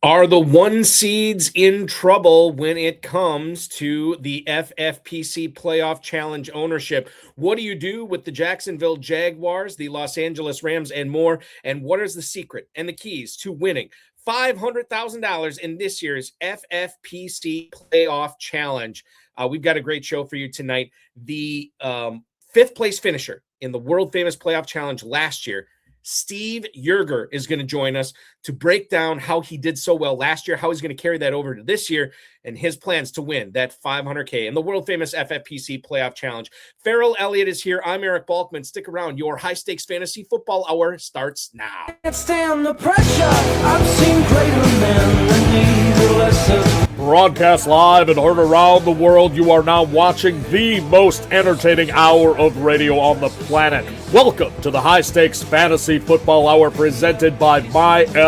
Are the one seeds in trouble when it comes to the FFPC Playoff Challenge ownership? What do you do with the Jacksonville Jaguars, the Los Angeles Rams, and more? And what is the secret and the keys to winning $500,000 in this year's FFPC Playoff Challenge? We've got a great show for you tonight. The fifth place finisher in the world famous Playoff Challenge last year, Steve Yerger, is going to join us to break down how he did so well last year, how he's going to carry that over to this year, and his plans to win that $500K in the world famous FFPC Playoff Challenge. Ferrell Elliott is here. I'm Eric Balkman. Stick around. Your high stakes fantasy football hour starts now. Can't stand the pressure. I've seen greater men than need a lesson. Broadcast live and heard around the world, you are now watching the most entertaining hour of radio on the planet. Welcome to the High Stakes Fantasy Football Hour presented by myffpc.com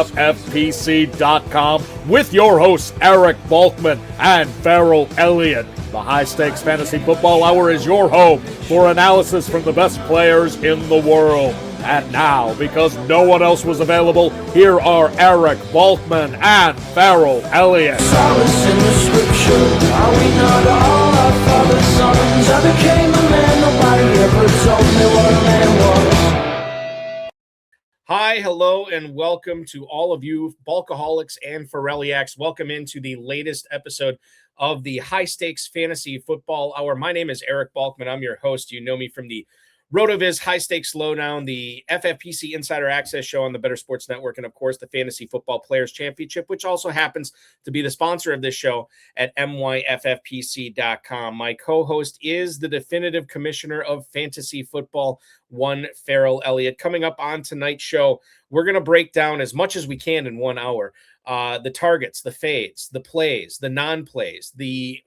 with your hosts Eric Balkman and Ferrell Elliott. The High Stakes Fantasy Football Hour is your home for analysis from the best players in the world. And now, because no one else was available, here are Eric Balkman and Ferrell Elliott. Solace in the scripture. Are we not all our father's sons? I became a man. Nobody ever told me what a man was. Hi, hello, and welcome to all of you Bulkaholics and Ferrelliacs. Welcome into the latest episode of the High Stakes Fantasy Football Hour. My name is Eric Balkman. I'm your host. You know me from the RotoViz High Stakes Lowdown, the FFPC Insider Access Show on the Better Sports Network, and of course the Fantasy Football Players Championship, which also happens to be the sponsor of this show at myffpc.com. My co-host is the definitive commissioner of fantasy football, one Ferrell Elliott. Coming up on tonight's show, we're going to break down as much as we can in 1 hour the targets, the fades, the plays, the non-plays, the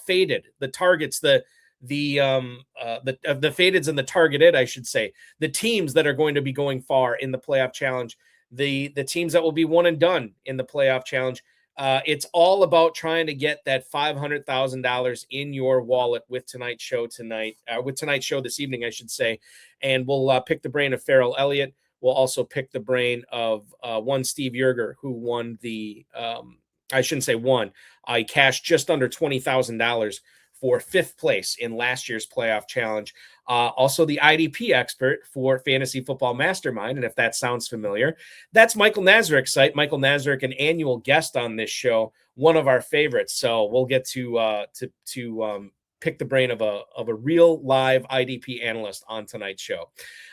faded, the targets, the fadeds and the targeted, I should say, the teams that are going to be going far in the playoff challenge, the teams that will be one and done in the playoff challenge. It's all about trying to get that $500,000 in your wallet with tonight's show this evening, I should say. And we'll pick the brain of Ferrell Elliott. We'll also pick the brain of one Steve Yerger, who won the, I shouldn't say won, I cashed just under $20,000 for fifth place in last year's playoff challenge. Also the IDP expert for Fantasy Football Mastermind. And if that sounds familiar, that's Michael Nazarick's site. Michael Nazarick, an annual guest on this show, one of our favorites. So we'll get to pick the brain of a real live IDP analyst on tonight's show.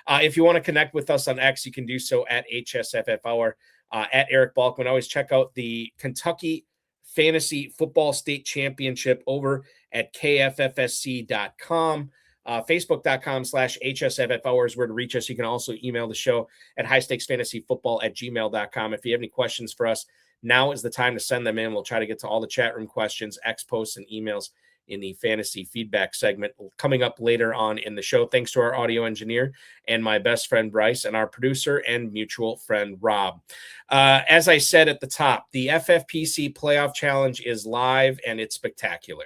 If you want to connect with us on X, you can do so at hsffhour, at Eric Balkman. Always check out the Kentucky Fantasy Football State Championship over at KFFSC.com. Facebook.com/hsffhour is where to reach us. You can also email the show at highstakesfantasyfootball@gmail.com. If you have any questions for us, now is the time to send them in. We'll try to get to all the chat room questions, X posts, and emails in the fantasy feedback segment coming up later on in the show. Thanks to our audio engineer and my best friend Bryce and our producer and mutual friend Rob. As I said at the top, the FFPC Playoff Challenge is live and it's spectacular.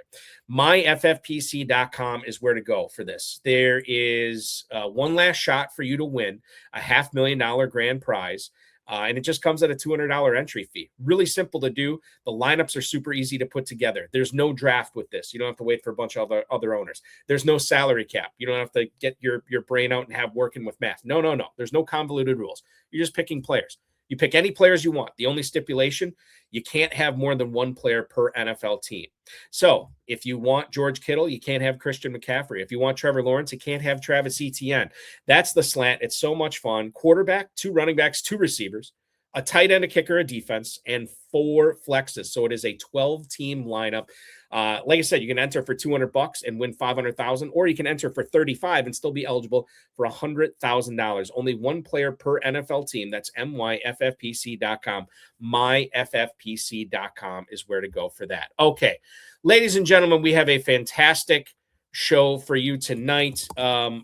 myffpc.com is where to go for this. There is one last shot for you to win a $500,000 grand prize. And it just comes at a $200 entry fee. Really simple to do. The lineups are super easy to put together. There's no draft with this. You don't have to wait for a bunch of other owners. There's no salary cap. You don't have to get your brain out and have working with math. No. There's no convoluted rules. You're just picking players. You pick any players you want. The only stipulation, you can't have more than one player per NFL team. So if you want George Kittle, you can't have Christian McCaffrey. If you want Trevor Lawrence, you can't have Travis Etienne. That's the slant. It's so much fun. Quarterback, 2 running backs, 2 receivers, a tight end, a kicker, a defense, and 4 flexes. So it is a 12-team lineup. Like I said, you can enter for $200 and win $500,000, or you can enter for $35 and still be eligible for $100,000. Only one player per NFL team. That's myffpc.com. Myffpc.com is where to go for that. Okay, ladies and gentlemen, we have a fantastic show for you tonight. I'm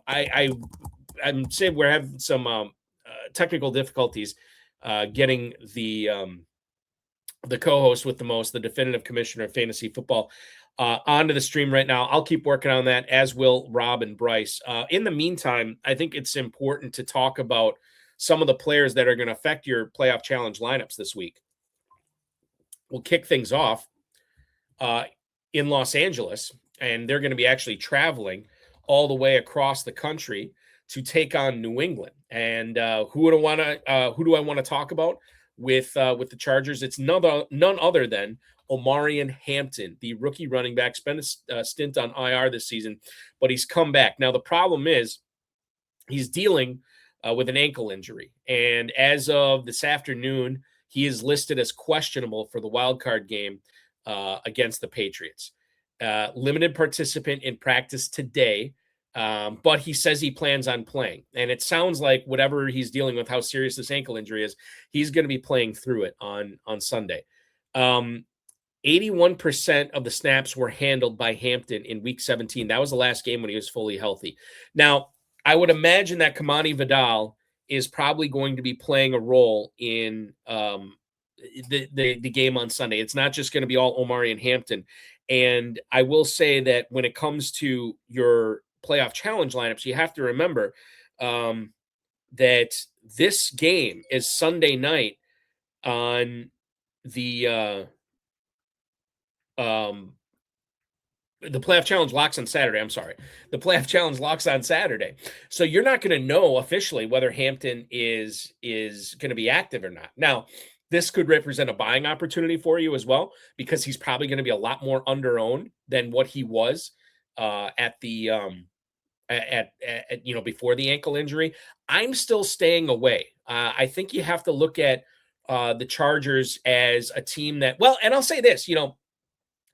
saying we're having some technical difficulties getting the co-host with the most, the definitive commissioner of fantasy football, onto the stream right now. I'll keep working on that, as will Rob and Bryce. In the meantime, I think it's important to talk about some of the players that are going to affect your playoff challenge lineups this week. will kick things off in Los Angeles, and they're going to be actually traveling all the way across the country to take on New England. And who do I want to talk about with the Chargers? It's none other than Omarion Hampton, the rookie running back, spent a stint on IR this season, but he's come back. Now the problem is he's dealing with an ankle injury, and as of this afternoon, he is listed as questionable for the wild card game against the Patriots. Limited participant in practice today, but he says he plans on playing. And it sounds like whatever he's dealing with, how serious this ankle injury is, he's going to be playing through it on Sunday. 81% of the snaps were handled by Hampton in Week 17. That was the last game when he was fully healthy. Now, I would imagine that Kamani Vidal is probably going to be playing a role in the game on Sunday. It's not just going to be all Omarion Hampton. And I will say that when it comes to your playoff challenge lineups, you have to remember that this game is Sunday night on the playoff challenge locks on Saturday. I'm sorry. The playoff challenge locks on Saturday. So you're not going to know officially whether Hampton is going to be active or not. Now, this could represent a buying opportunity for you as well, because he's probably going to be a lot more under-owned than what he was at before the ankle injury. I'm still staying away. I think you have to look at the Chargers as a team that, well, and I'll say this,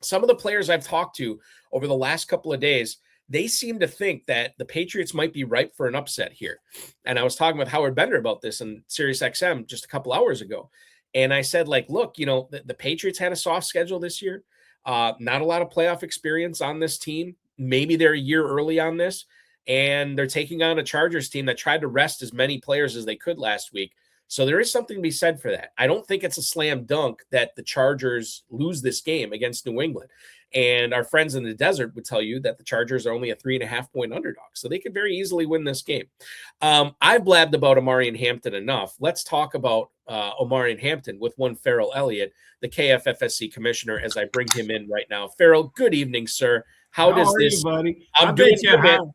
some of the players I've talked to over the last couple of days, they seem to think that the Patriots might be ripe for an upset here. And I was talking with Howard Bender about this in SiriusXM just a couple hours ago. And I said, look, the Patriots had a soft schedule this year. Not a lot of playoff experience on this team. Maybe they're a year early on this. And they're taking on a Chargers team that tried to rest as many players as they could last week. So there is something to be said for that. I don't think it's a slam dunk that the Chargers lose this game against New England. And our friends in the desert would tell you that the Chargers are only a 3.5-point underdog. So they could very easily win this game. I've blabbed about Omarion Hampton enough. Let's talk about Omarion Hampton with one Ferrell Elliott, the KFFSC commissioner, as I bring him in right now. Ferrell, good evening, sir. How does this, you, buddy? I'm doing good.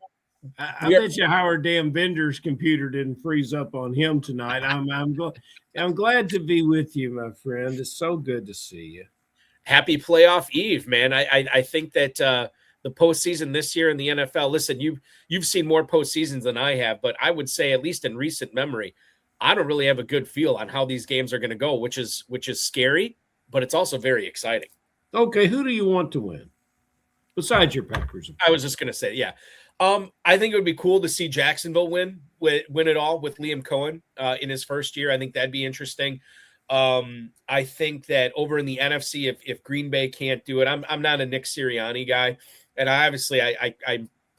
I bet you Howard damn Bender's computer didn't freeze up on him tonight. I'm glad to be with you, my friend. It's so good to see you. Happy playoff eve, man. I think that the postseason this year in the NFL, listen, you've seen more postseasons than I have, but I would say, at least in recent memory, I don't really have a good feel on how these games are going to go, which is scary, but it's also very exciting. Okay, who do you want to win besides your Packers? I was just going to say, yeah. I think it would be cool to see Jacksonville win it all with Liam Cohen in his first year. I think that'd be interesting. I think that over in the NFC, if Green Bay can't do it, I'm not a Nick Sirianni guy, and I'm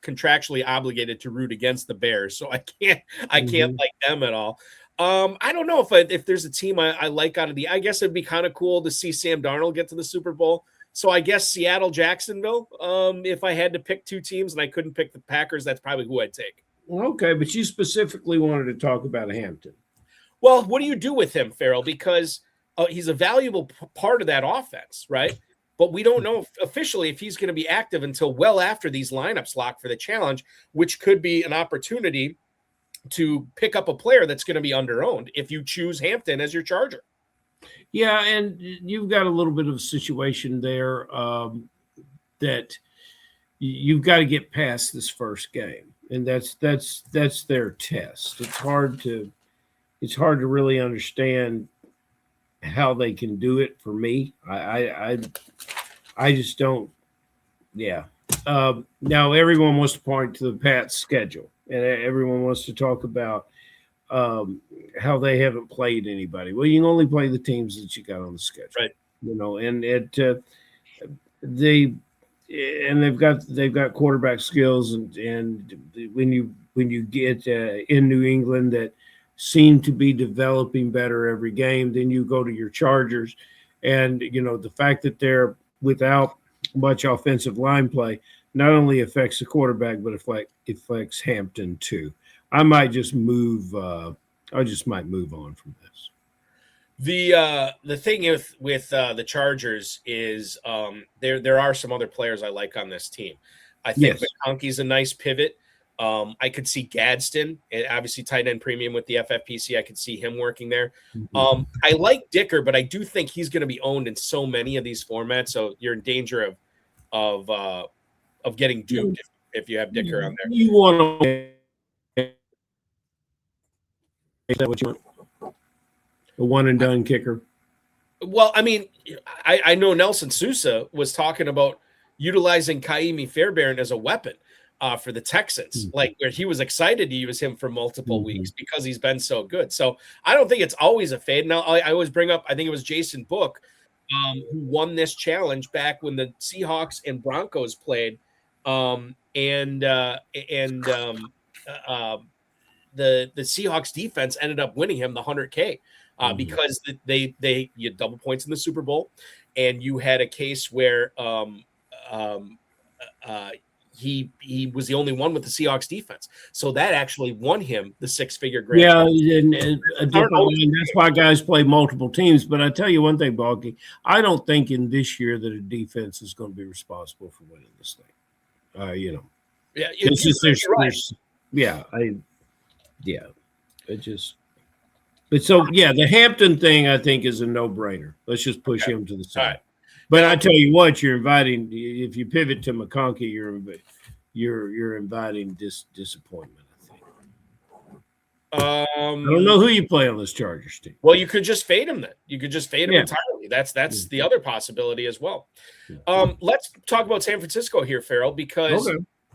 contractually obligated to root against the Bears, so I can't like them at all. I don't know if there's a team I like out of I guess it'd be kind of cool to see Sam Darnold get to the Super Bowl. So I guess Seattle, Jacksonville. If I had to pick two teams and I couldn't pick the Packers, that's probably who I'd take. Okay, but you specifically wanted to talk about Hampton. Well, what do you do with him, Ferrell? Because he's a valuable part of that offense, right? But we don't know officially if he's going to be active until well after these lineups lock for the challenge, which could be an opportunity to pick up a player that's going to be under-owned if you choose Hampton as your Charger. Yeah, and you've got a little bit of a situation there that you've got to get past this first game, and that's their test. It's hard to really understand how they can do it for me. I just don't. Yeah. Now everyone wants to point to the Pats schedule, and everyone wants to talk about how they haven't played anybody. Well, you can only play the teams that you got on the schedule, right? And they've got quarterback skills, and when you get in New England that seem to be developing better every game, then you go to your Chargers, and the fact that they're without much offensive line play not only affects the quarterback but affects Hampton too. I might just move. I just might move on from this. The thing with the Chargers is there are some other players I like on this team. I think Yes. McConkey's a nice pivot. I could see Gadsden, and obviously tight end premium with the FFPC. I could see him working there. I like Dicker, but I do think he's going to be owned in so many of these formats. So you're in danger of getting duped if you have Dicker on there. You want to? Is that what you want? A one and done kicker. Well, I mean, I know Nelson Sousa was talking about utilizing Kaimi Fairbairn as a weapon for the Texans, like where he was excited to use him for multiple weeks because he's been so good. So I don't think it's always a fade. Now, I always bring up, I think it was Jason Book who won this challenge back when the Seahawks and Broncos played. The Seahawks defense ended up winning him the 100K because you had double points in the Super Bowl, and you had a case where he was the only one with the Seahawks defense, so that actually won him the six-figure grand. Yeah, and that's why guys play multiple teams. But I tell you one thing, Balky, I don't think in this year that a defense is going to be responsible for winning this thing. Yeah, it's just there's the Hampton thing I think is a no-brainer. Let's just push him to the side. Right. But I tell you what, you're inviting. If you pivot to McConkey, you're inviting disappointment. I think. I don't know who you play on this Chargers team. Well, you could just fade him then. You could just fade him entirely. That's the other possibility as well. Let's talk about San Francisco here, Ferrell, because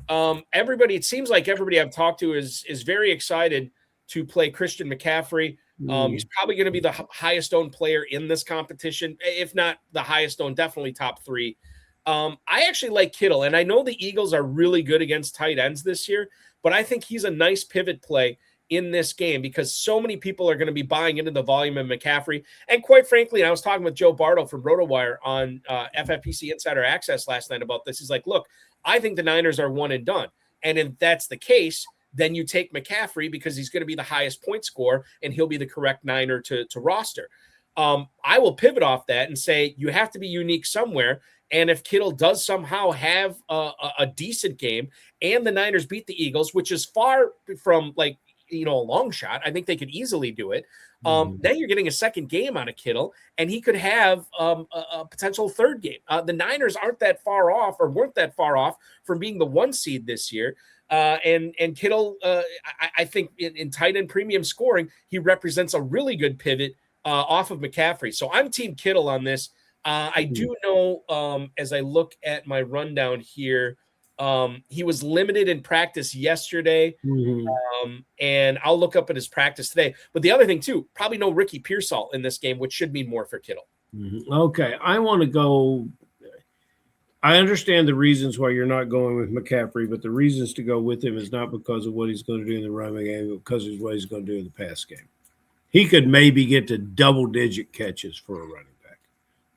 it seems like everybody I've talked to is very excited to play Christian McCaffrey. He's probably going to be the highest owned player in this competition, if not the highest owned, definitely top three. I actually like Kittle, and I know the Eagles are really good against tight ends this year, but I think he's a nice pivot play in this game because so many people are going to be buying into the volume of McCaffrey. And quite frankly, I was talking with Joe Bartle from RotoWire on FFPC Insider Access last night about this. He's like, look, I think the Niners are one and done. And if that's the case, then you take McCaffrey because he's going to be the highest point scorer and he'll be the correct Niner to roster. I will pivot off that and say you have to be unique somewhere. And if Kittle does somehow have a decent game and the Niners beat the Eagles, which is far from a long shot, I think they could easily do it. Then you're getting a second game out of Kittle, and he could have a potential third game. The Niners weren't that far off from being the 1 seed this year. And Kittle, I think in tight end premium scoring, he represents a really good pivot off of McCaffrey. So I'm team Kittle on this. I do know as I look at my rundown here, he was limited in practice yesterday, and I'll look up at his practice today. But the other thing, too, probably no Ricky Pearsall in this game, which should mean more for Kittle. Okay, I want to go – I understand the reasons why you're not going with McCaffrey, but the reasons to go with him is not because of what he's going to do in the running game, but because of what he's going to do in the pass game. He could maybe get to double-digit catches for a running back,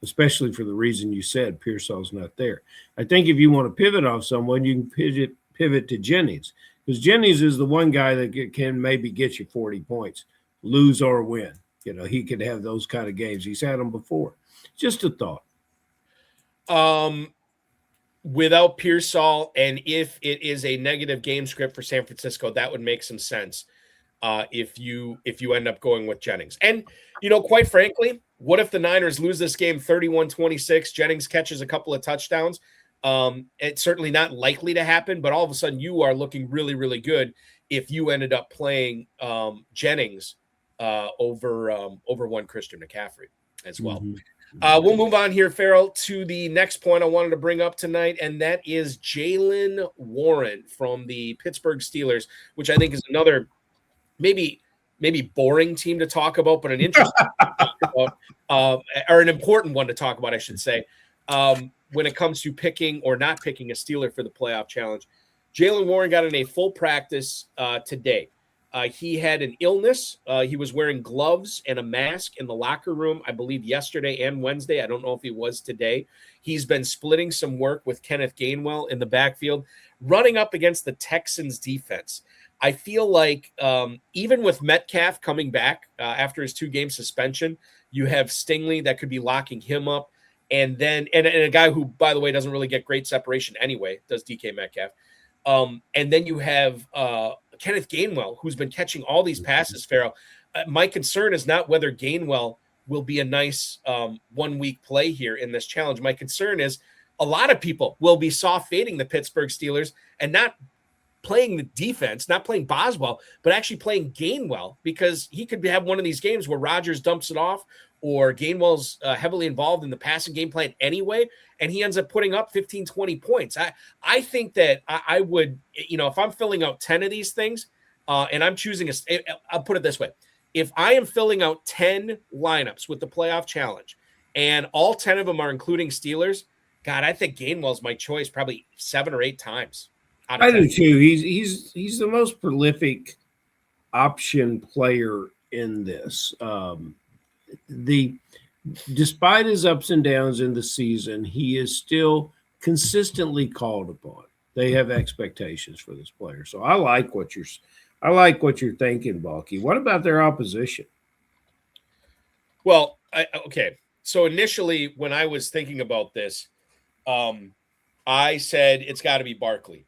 especially for the reason you said, Pearsall's not there. I think if you want to pivot off someone, you can pivot to Jennings, because Jennings is the one guy that can maybe get you 40 points, lose or win. He could have those kind of games. He's had them before. Just a thought. Without Pearsall, and if it is a negative game script for San Francisco, that would make some sense if you end up going with Jennings. And, quite frankly, what if the Niners lose this game 31-26, Jennings catches a couple of touchdowns? It's certainly not likely to happen, but all of a sudden you are looking really, really good if you ended up playing Jennings over one Christian McCaffrey as well. We'll move on here, Ferrell, to the next point I wanted to bring up tonight, and that is Jaylen Warren from the Pittsburgh Steelers, which I think is another maybe boring team to talk about, but an interesting or an important one to talk about, I should say, when it comes to picking or not picking a Steeler for the playoff challenge. Jaylen Warren got in a full practice today. He had an illness. He was wearing gloves and a mask in the locker room, I believe, yesterday and Wednesday. I don't know if he was today. He's been splitting some work with Kenneth Gainwell in the backfield, running up against the Texans defense. I feel like even with Metcalf coming back after his 2-game suspension, you have Stingley that could be locking him up. And then and a guy who, by the way, doesn't really get great separation anyway, does DK Metcalf. And then you have Kenneth Gainwell, who's been catching all these passes, Ferrell. My concern is not whether Gainwell will be a nice 1-week play here in this challenge. My concern is a lot of people will be soft fading the Pittsburgh Steelers and not playing the defense, not playing Boswell, but actually playing Gainwell, because he could have one of these games where Rodgers dumps it off or Gainwell's heavily involved in the passing game plan anyway, and he ends up putting up 15, 20 points. I think that I would, if I'm filling out 10 of these things and I'm choosing I'll put it this way. If I am filling out 10 lineups with the playoff challenge and all 10 of them are including Steelers, God, I think Gainwell's my choice probably 7 or 8 times. I do too. He's the most prolific option player in this. Despite his ups and downs in the season, he is still consistently called upon. They have expectations for this player, so I like what you're thinking, Balky. What about their opposition? Well, okay. So initially, when I was thinking about this, I said it's got to be Barkley.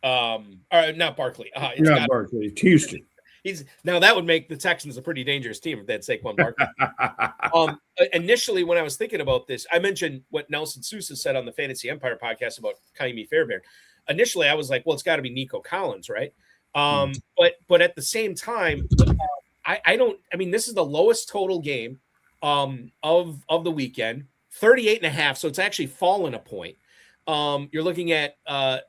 Or not Barkley. It's not Barkley. It's Houston. Now that would make the Texans a pretty dangerous team if they had Saquon Barkley. Initially, when I was thinking about this, I mentioned what Nelson Sousa said on the Fantasy Empire podcast about Kaimi Fairbairn. Initially, I was like, well, it's got to be Nico Collins, right? But at the same time, this is the lowest total game of the weekend, 38.5. So it's actually fallen a point. You're looking at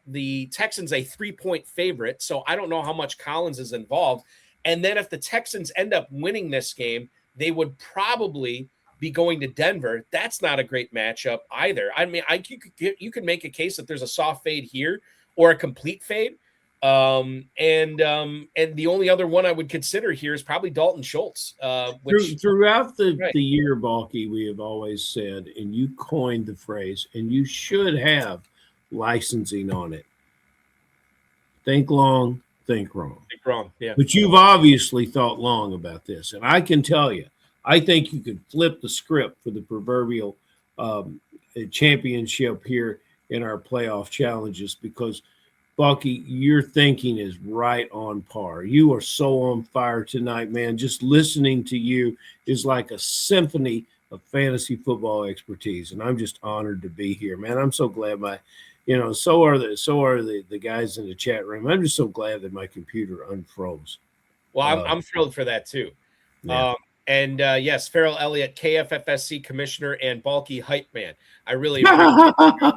the Texans, a 3-point favorite. So I don't know how much Collins is involved. And then if the Texans end up winning this game, they would probably be going to Denver. That's not a great matchup either. I mean, you could make a case that there's a soft fade here or a complete fade. And the only other one I would consider here is probably Dalton Schultz. Throughout the year, Balky, we have always said, and you coined the phrase, and you should have licensing on it. Think long, think wrong. Think wrong, yeah. But you've obviously thought long about this, and I can tell you, I think you could flip the script for the proverbial championship here in our playoff challenges, because Bucky, your thinking is right on par. You are so on fire tonight, man. Just listening to you is like a symphony of fantasy football expertise, and I'm just honored to be here, man. I'm so glad so are the guys in the chat room. I'm just so glad that my computer unfroze. Well, I'm thrilled for that too. Yeah. Yes, Ferrell Elliott, KFFSC commissioner and Balky hype man. I really appreciate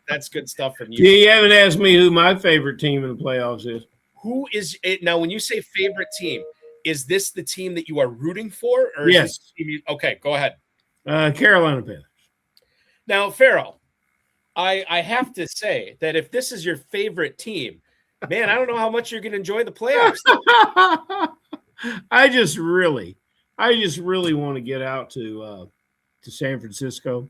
that's good stuff from you. You haven't asked me who my favorite team in the playoffs is. Who is it now? When you say favorite team, is this the team that you are rooting for? Or yes. Okay, go ahead. Carolina Panthers. Now, Ferrell, I have to say that if this is your favorite team, man, I don't know how much you're going to enjoy the playoffs. I just really want to get out to San Francisco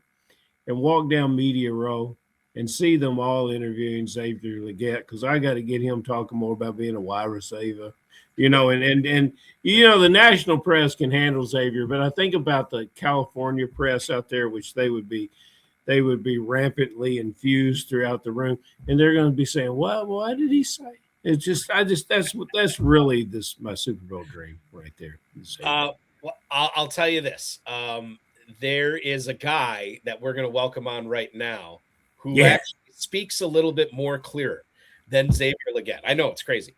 and walk down Media Row and see them all interviewing Xavier Legette, because I got to get him talking more about being a wide receiver, and the national press can handle Xavier, but I think about the California press out there, which they would be rampantly infused throughout the room, and they're going to be saying, what did he say? It's just that's really my Super Bowl dream right there. Well, I'll tell you this. There is a guy that we're going to welcome on right now who actually speaks a little bit more clear than Xavier Legette. I know it's crazy.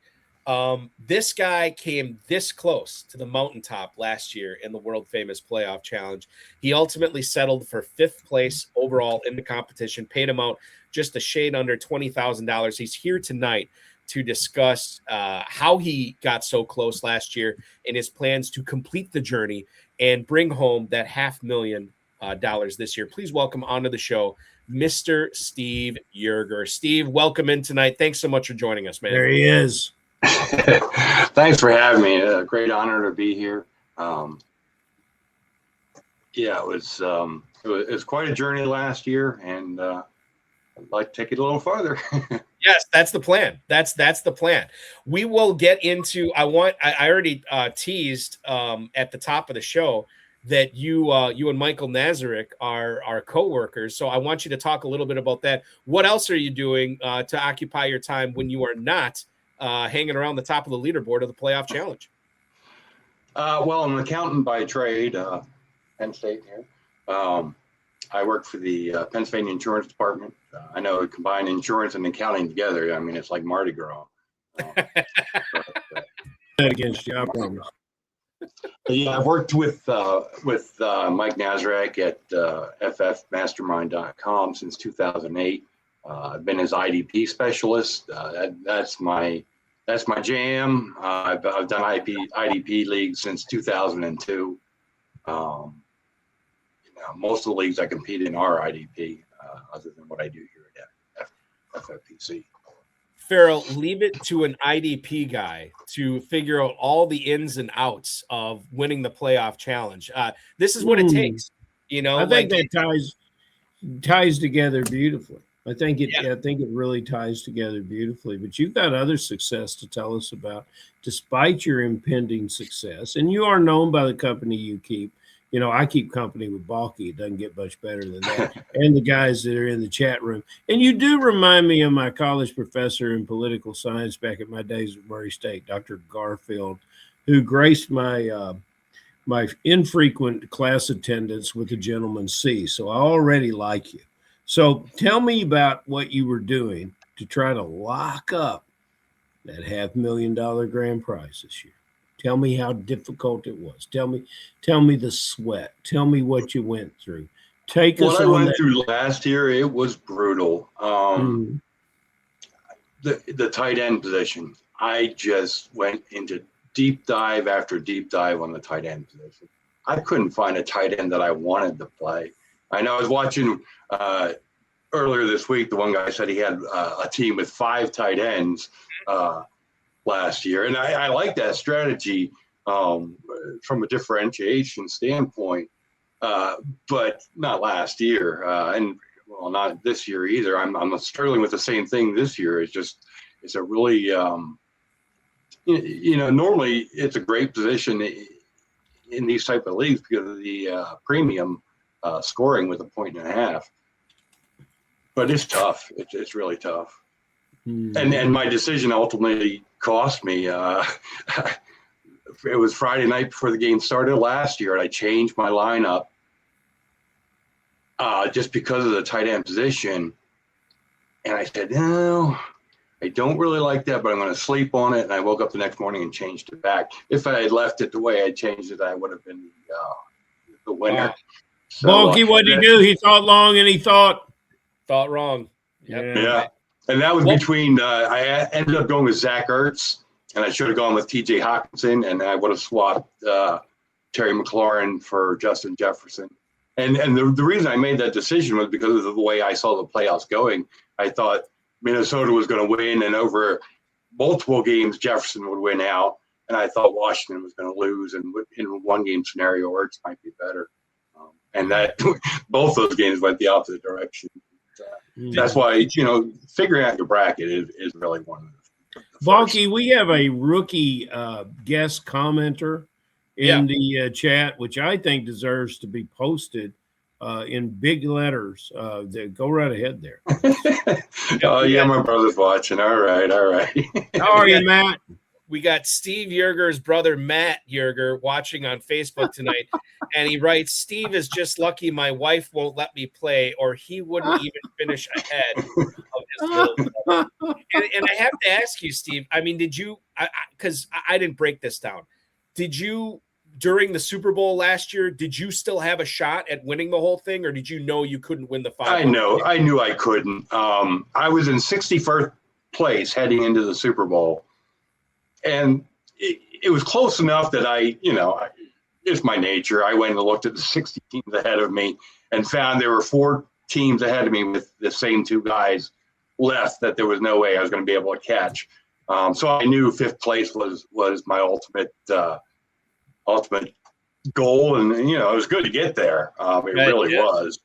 This guy came this close to the mountaintop last year in the world famous playoff challenge. He ultimately settled for 5th place overall in the competition, paid him out just a shade under $20,000. He's here tonight to discuss how he got so close last year and his plans to complete the journey and bring home that $500,000 this year. Please welcome onto the show, Mr. Steve Yerger. Steve, welcome in tonight. Thanks so much for joining us, man. There he is. Thanks for having me. A great honor to be here. It was quite a journey last year, and I'd like to take it a little farther. Yes, that's the plan. That's the plan. We will get into. I already teased at the top of the show that you and Michael Nazarick are co-workers. So I want you to talk a little bit about that. What else are you doing to occupy your time when you are not hanging around the top of the leaderboard of the playoff challenge? Well, I'm an accountant by trade, Penn State here. I work for the Pennsylvania Insurance Department. I know combine insurance and accounting together. I mean, it's like Mardi Gras. Against you, I promise. Yeah, I've worked with Mike Nazarick at ffmastermind.com since 2008. I've been his IDP specialist. That's my jam. I've done IDP leagues since 2002. Most of the leagues I compete in are IDP, other than what I do here at FFPC. Ferrell, leave it to an IDP guy to figure out all the ins and outs of winning the playoff challenge. This is what it takes. I think that ties together beautifully. I think it really ties together beautifully. But you've got other success to tell us about, despite your impending success, and you are known by the company you keep. I keep company with Balky. It doesn't get much better than that. And the guys that are in the chat room. And you do remind me of my college professor in political science back at my days at Murray State, Dr. Garfield, who graced my my infrequent class attendance with a gentleman's C. So I already like you. So tell me about what you were doing to try to lock up that $500,000 grand prize this year. Tell me how difficult it was. Tell me the sweat. Tell me what you went through. Take us what I on went that. through last year, it was brutal. The tight end position, I just went into deep dive after deep dive on the tight end position. I couldn't find a tight end that I wanted to play. I know I was watching earlier this week, the one guy said he had a team with 5 tight ends last year. And I like that strategy from a differentiation standpoint, but not last year. And well, not this year either. I'm struggling with the same thing this year. It's a really, normally it's a great position in these type of leagues because of the premium scoring with 1.5 points. But it's tough. It's really tough. And my decision ultimately cost me. It was Friday night before the game started last year, and I changed my lineup just because of the tight end position. And I said, no, I don't really like that, but I'm going to sleep on it. And I woke up the next morning and changed it back. If I had left it the way I changed it, I would have been the winner. Wow. So, Balky, what did he do? He thought long and he thought wrong. Yep. Yeah. And that was between, I ended up going with Zach Ertz, and I should have gone with TJ Hawkinson, and I would have swapped Terry McLaurin for Justin Jefferson. And the reason I made that decision was because of the way I saw the playoffs going. I thought Minnesota was going to win, and over multiple games, Jefferson would win out. And I thought Washington was going to lose, and in a one-game scenario, Ertz might be better. And that both those games went the opposite direction. That's why, figuring out your bracket is really one of the Balky, we have a rookie guest commenter in the chat, which I think deserves to be posted in big letters. Go right ahead there. Oh, yeah, my brother's watching. All right. How are you, Matt? We got Steve Yerger's brother, Matt Yerger, watching on Facebook tonight. And he writes, Steve is just lucky my wife won't let me play, or he wouldn't even finish ahead of his build. And I have to ask you, Steve, I mean, did you, because I didn't break this down, did you, during the Super Bowl last year, did you still have a shot at winning the whole thing, or did you know you couldn't win the 5? I knew I couldn't. I was in 61st place heading into the Super Bowl. And it was close enough that it's my nature. I went and looked at the 60 teams ahead of me and found there were 4 teams ahead of me with the same 2 guys left that there was no way I was going to be able to catch. So I knew 5th place was my ultimate goal. And, it was good to get there. It really was.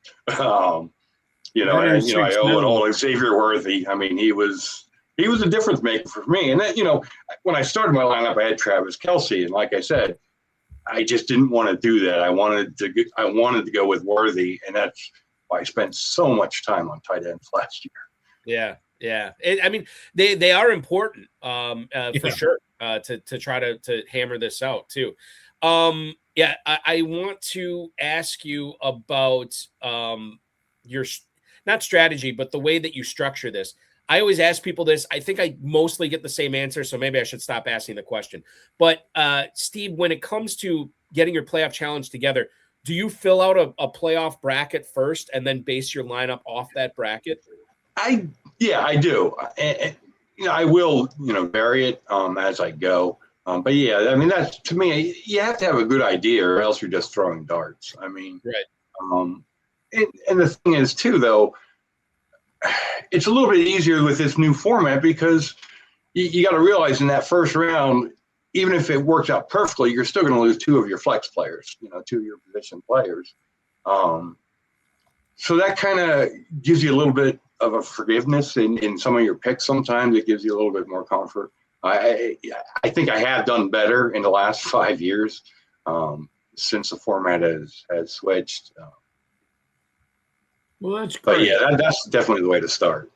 You know, That and is I owe it 6'7". all to Xavier Worthy. I mean, he was a difference maker for me. And that, when I started my lineup, I had Travis Kelce, and like I said, I just didn't want to do that. I wanted to go with Worthy, and that's why I spent so much time on tight ends last year. Yeah. I mean, they are important for sure to try to hammer this out too. I want to ask you about your not strategy, but the way that you structure this. I always ask people this. I think I mostly get the same answer, so maybe I should stop asking the question. But Steve, when it comes to getting your playoff challenge together, do you fill out a playoff bracket first and then base your lineup off that bracket? I do. And, I will, vary it as I go. But yeah, I mean, that's, to me, you have to have a good idea or else you're just throwing darts. I mean, right. And the thing is too, though, it's a little bit easier with this new format because you got to realize in that first round, even if it works out perfectly, you're still going to lose two of your flex players, two of your position players. So that kind of gives you a little bit of a forgiveness in some of your picks. Sometimes it gives you a little bit more comfort. I think I have done better in the last 5 years since the format has switched. Well, that's great. But yeah, that's definitely the way to start.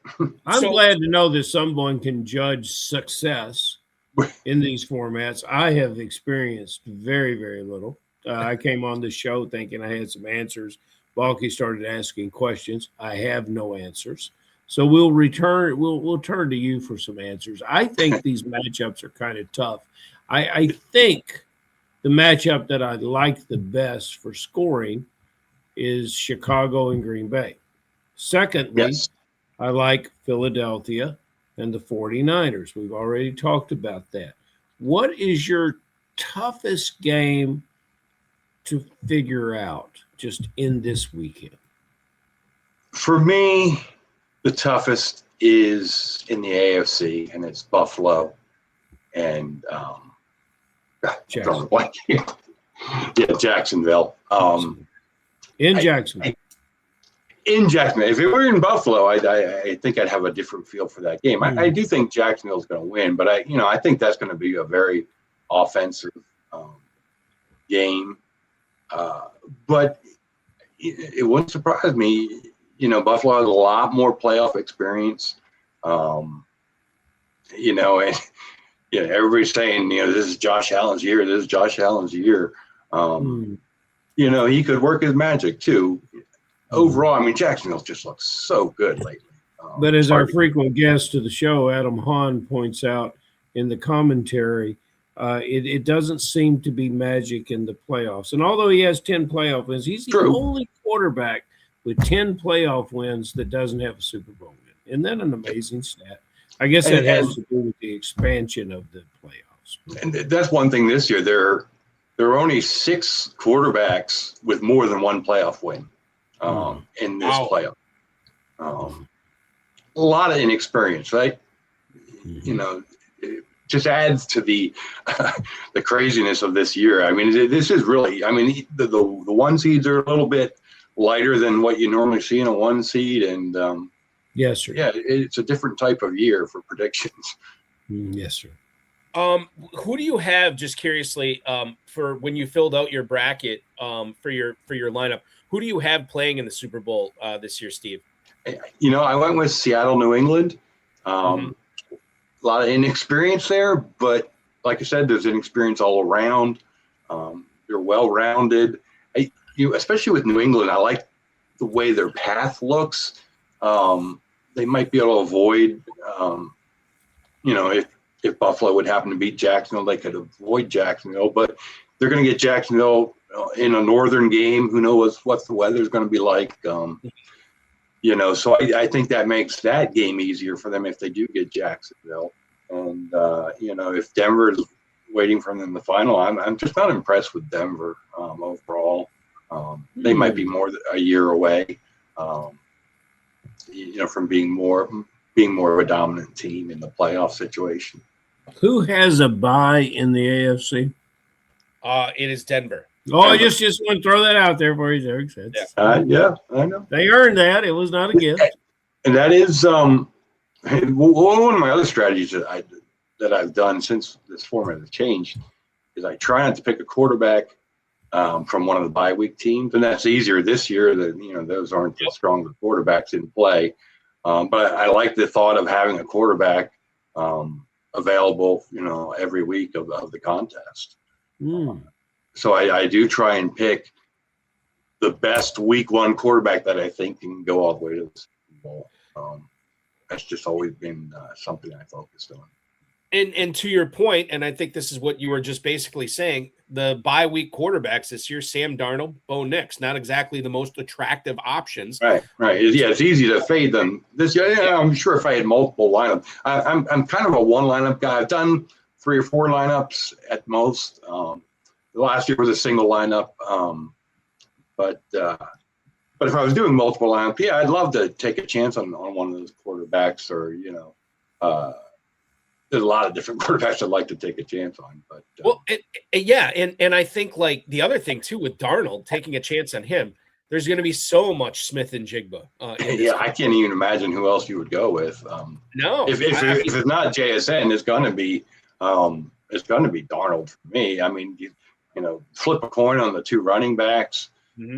I'm glad to know that someone can judge success in these formats. I have experienced very, very little. I came on this show thinking I had some answers. Balky started asking questions. I have no answers. So we'll turn to you for some answers. I think these matchups are kind of tough. I think the matchup that I like the best for scoring is Chicago and Green Bay. Secondly, yes, I like Philadelphia and the 49ers. We've already talked about that. What is your toughest game to figure out just in this weekend? For me, the toughest is in the AFC, and it's Buffalo and Jacksonville. Jacksonville. Jacksonville. In Jacksonville. If it were in Buffalo, I think I'd have a different feel for that game. I do think Jacksonville's going to win, but I think that's going to be a very offensive game. But it wouldn't surprise me. Buffalo has a lot more playoff experience. And everybody's saying, this is Josh Allen's year. This is Josh Allen's year. He could work his magic too. Overall, I mean, Jacksonville just looks so good lately. But as our frequent guest to the show, Adam Hahn, points out in the commentary, it doesn't seem to be magic in the playoffs. And although he has 10 playoff wins, he's the only quarterback with 10 playoff wins that doesn't have a Super Bowl win. Isn't that an amazing stat? I guess that has to do with the expansion of the playoffs. And that's one thing this year. There are only 6 quarterbacks with more than one playoff win in this playoff. A lot of inexperience, right? It just adds to the craziness of this year. I mean, this is really, the 1 seeds are a little bit lighter than what you normally see in a 1 seed. And yes, sir. Yeah, it's a different type of year for predictions. Yes, sir. Who do you have, just curiously, for when you filled out your bracket for your lineup? Who do you have playing in the Super Bowl this year, Steve? I went with Seattle, New England. A lot of inexperience there, but like I said, there's inexperience all around. They're well-rounded. Especially with New England, I like the way their path looks. They might be able to avoid, if Buffalo would happen to beat Jacksonville, they could avoid Jacksonville. But they're going to get Jacksonville in a northern game. Who knows what the weather's going to be like? So I think that makes that game easier for them if they do get Jacksonville. And if Denver is waiting for them in the final, I'm just not impressed with Denver overall. They might be more a year away, from being more of a dominant team in the playoff situation. Who has a bye in the AFC? It is Denver. Oh, I just want to throw that out there for you, Eric. Yeah, I know. They earned that. It was not a gift. And that is one of my other strategies that I've done since this format has changed is I try not to pick a quarterback from one of the bye week teams, and that's easier this year. That those aren't the stronger quarterbacks in play, but I like the thought of having a quarterback available, every week of the contest. So I do try and pick the best week one quarterback that I think can go all the way to the Super Bowl. That's just always been something I focused on. And to your point, and I think this is what you were just basically saying, the bye week quarterbacks this year, Sam Darnold, Bo Nix, not exactly the most attractive options. Right. Yeah, it's easy to fade them this year. Yeah, I'm sure if I had multiple lineups, I'm kind of a one lineup guy. I've done 3 or 4 lineups at most. The last year was a single lineup, but if I was doing multiple lineups, yeah, I'd love to take a chance on one of those quarterbacks, or there's a lot of different quarterbacks I'd like to take a chance on. But and I think like the other thing too with Darnold, taking a chance on him, there's going to be so much Smith and Jigba. I can't even imagine who else you would go with. No, if it's not JSN, it's going to be Darnold for me. I mean, flip a coin on the 2 running backs, and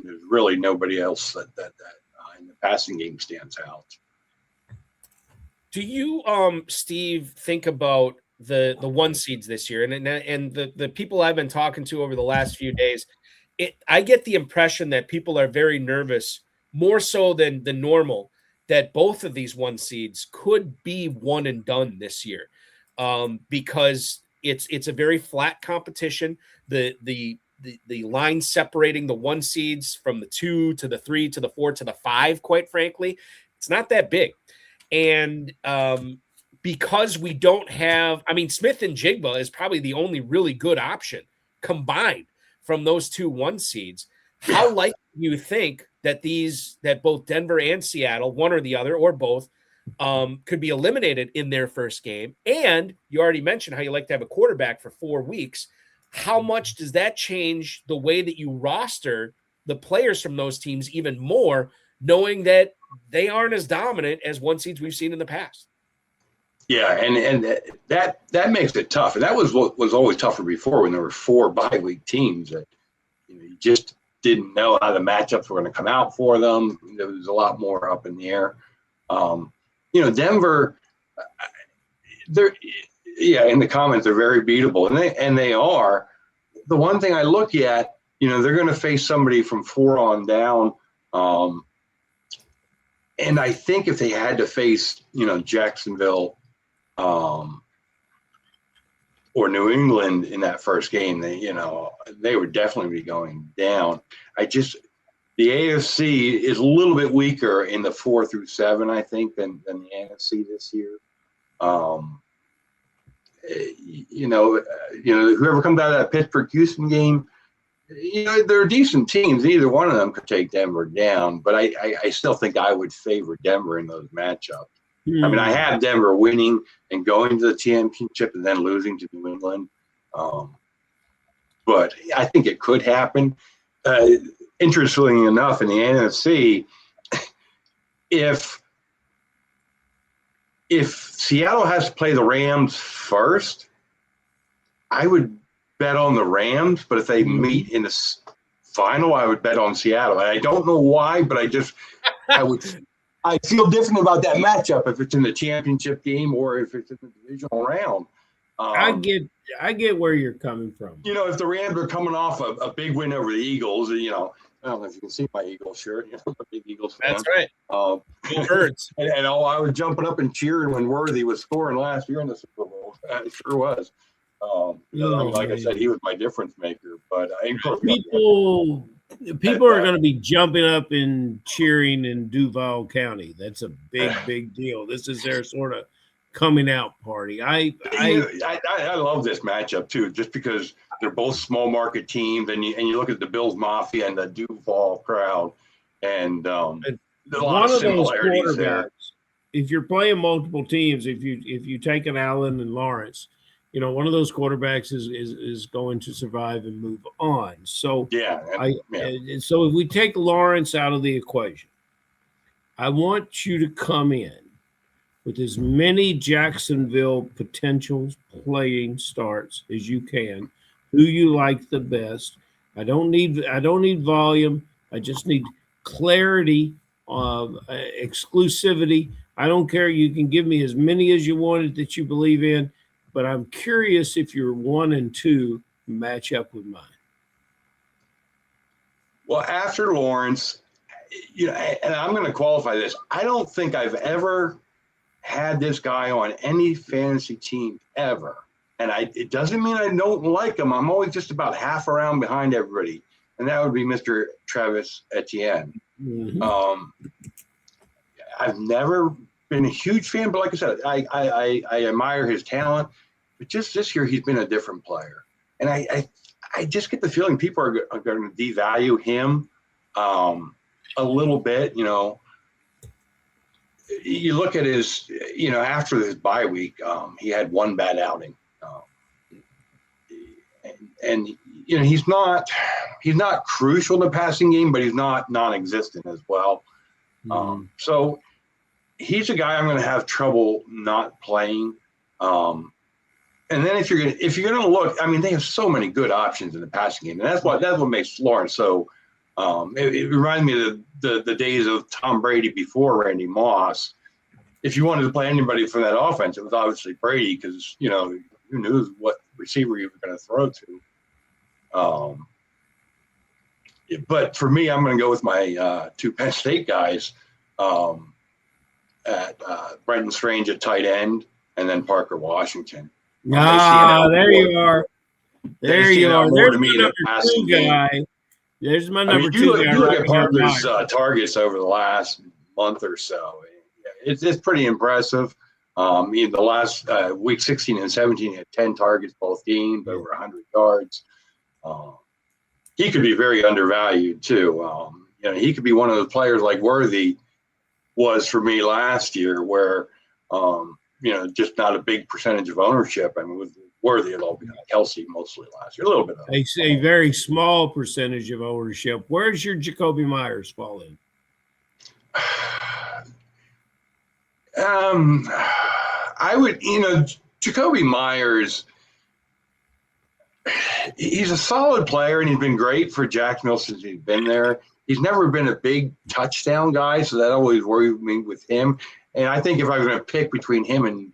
there's really nobody else that in the passing game stands out. Do you, Steve, think about the 1 seeds this year, and the people I've been talking to over the last few days? I get the impression that people are very nervous, more so than the normal, that both of these 1 seeds could be one and done this year, because it's a very flat competition. The line separating the 1 seeds from the 2 to the 3 to the 4 to the 5, quite frankly, it's not that big. And because we don't have, Smith and Jigba is probably the only really good option combined from those 2 1 seeds. How likely do you think that both Denver and Seattle, one or the other or both, could be eliminated in their first game? And you already mentioned how you like to have a quarterback for 4 weeks. How much does that change the way that you roster the players from those teams even more, knowing that they aren't as dominant as 1 seeds we've seen in the past? Yeah, and that makes it tough. And that was what was always tougher before, when there were 4 bye week teams that you just didn't know how the matchups were going to come out for them. There was a lot more up in the air. Denver, in the comments, they're very beatable, and they are. The one thing I look at, they're going to face somebody from 4 on down. And I think if they had to face, Jacksonville or New England in that first game, they would definitely be going down. The AFC is a little bit weaker in the 4 through 7, I think, than the NFC this year. Whoever comes out of that Pittsburgh-Houston game, they're decent teams. Either one of them could take Denver down, but I still think I would favor Denver in those matchups. I have Denver winning and going to the championship and then losing to New England. But I think it could happen. Interestingly enough, in the NFC, if Seattle has to play the Rams first, I would bet on the Rams, but if they meet in the final, I would bet on Seattle. And I don't know why, but I feel different about that matchup if it's in the championship game or if it's in the divisional round. I get where you're coming from. If the Rams are coming off a big win over the Eagles, I don't know if you can see my Eagles shirt. I'm a big Eagles fan. That's right. It hurts. And I was jumping up and cheering when Worthy was scoring last year in the Super Bowl. It sure was. I said, he was my difference maker. But people are going to be jumping up and cheering in Duval County. That's a big deal. This is their sort of coming out party. I love this matchup too, just because they're both small market teams, and you look at the Bills Mafia and the Duval crowd, and there's a lot of similarities there. If you're playing multiple teams, if you take an Allen and Lawrence, one of those quarterbacks is going to survive and move on. So so if we take Lawrence out of the equation, I want you to come in with as many Jacksonville potentials playing starts as you can, who you like the best. I don't need volume. I just need clarity, exclusivity. I don't care. You can give me as many as you wanted that you believe in, but I'm curious if your 1 and 2 match up with mine. Well, after Lawrence, and I'm going to qualify this. I don't think I've ever had this guy on any fantasy team ever. And it doesn't mean I don't like him. I'm always just about half around behind everybody. And that would be Mr. Travis Etienne. Mm-hmm. I've never been a huge fan, but like I said, I admire his talent. But just this year, he's been a different player. And I just get the feeling people are going to devalue him a little bit. You look at his, after his bye week, he had one bad outing. And he's not crucial in the passing game, but he's not non-existent as well. Mm-hmm. So he's a guy I'm going to have trouble not playing. And then if you're going to look, I mean, they have so many good options in the passing game, and that's what makes Lawrence so. It reminds me of the days of Tom Brady before Randy Moss. If you wanted to play anybody from that offense, it was obviously Brady because who knew what receiver you were going to throw to. But for me, I'm going to go with my 2 Penn State guys at Brenton Strange at tight end, and then Parker Washington. There you are. There you are. There's my number 2 guy. There's my number 2 guy. You look at Parker's targets over the last month or so. It's pretty impressive. In the last week 16 and 17, he had 10 targets both games, over 100 yards. He could be very undervalued too. He could be one of the players like Worthy was for me last year, where just not a big percentage of ownership. I mean, with Worthy, it'll be Kelsey mostly last year, a little bit. It's a very small percentage of ownership. Where's your Jacoby Myers fall in? I would, Jacoby Myers, he's a solid player, and he's been great for Jacksonville since he's been there. He's never been a big touchdown guy, so that always worried me with him. And I think if I was going to pick between him and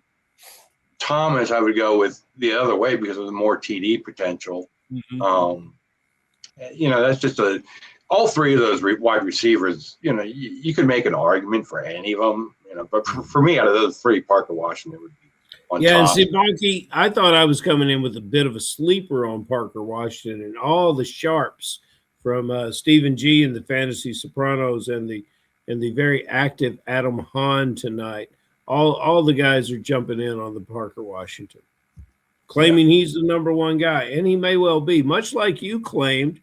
Thomas, I would go with the other way because of the more TD potential. Mm-hmm. That's just all 3 of those wide receivers, you could make an argument for any of them, but for me, out of those 3, Parker Washington would be on top. And see, Bonky, I thought I was coming in with a bit of a sleeper on Parker Washington, and all the sharps from Stephen G and the Fantasy Sopranos and the very active Adam Hahn tonight. All the guys are jumping in on the Parker Washington, claiming he's the number 1 guy, and he may well be, much like you claimed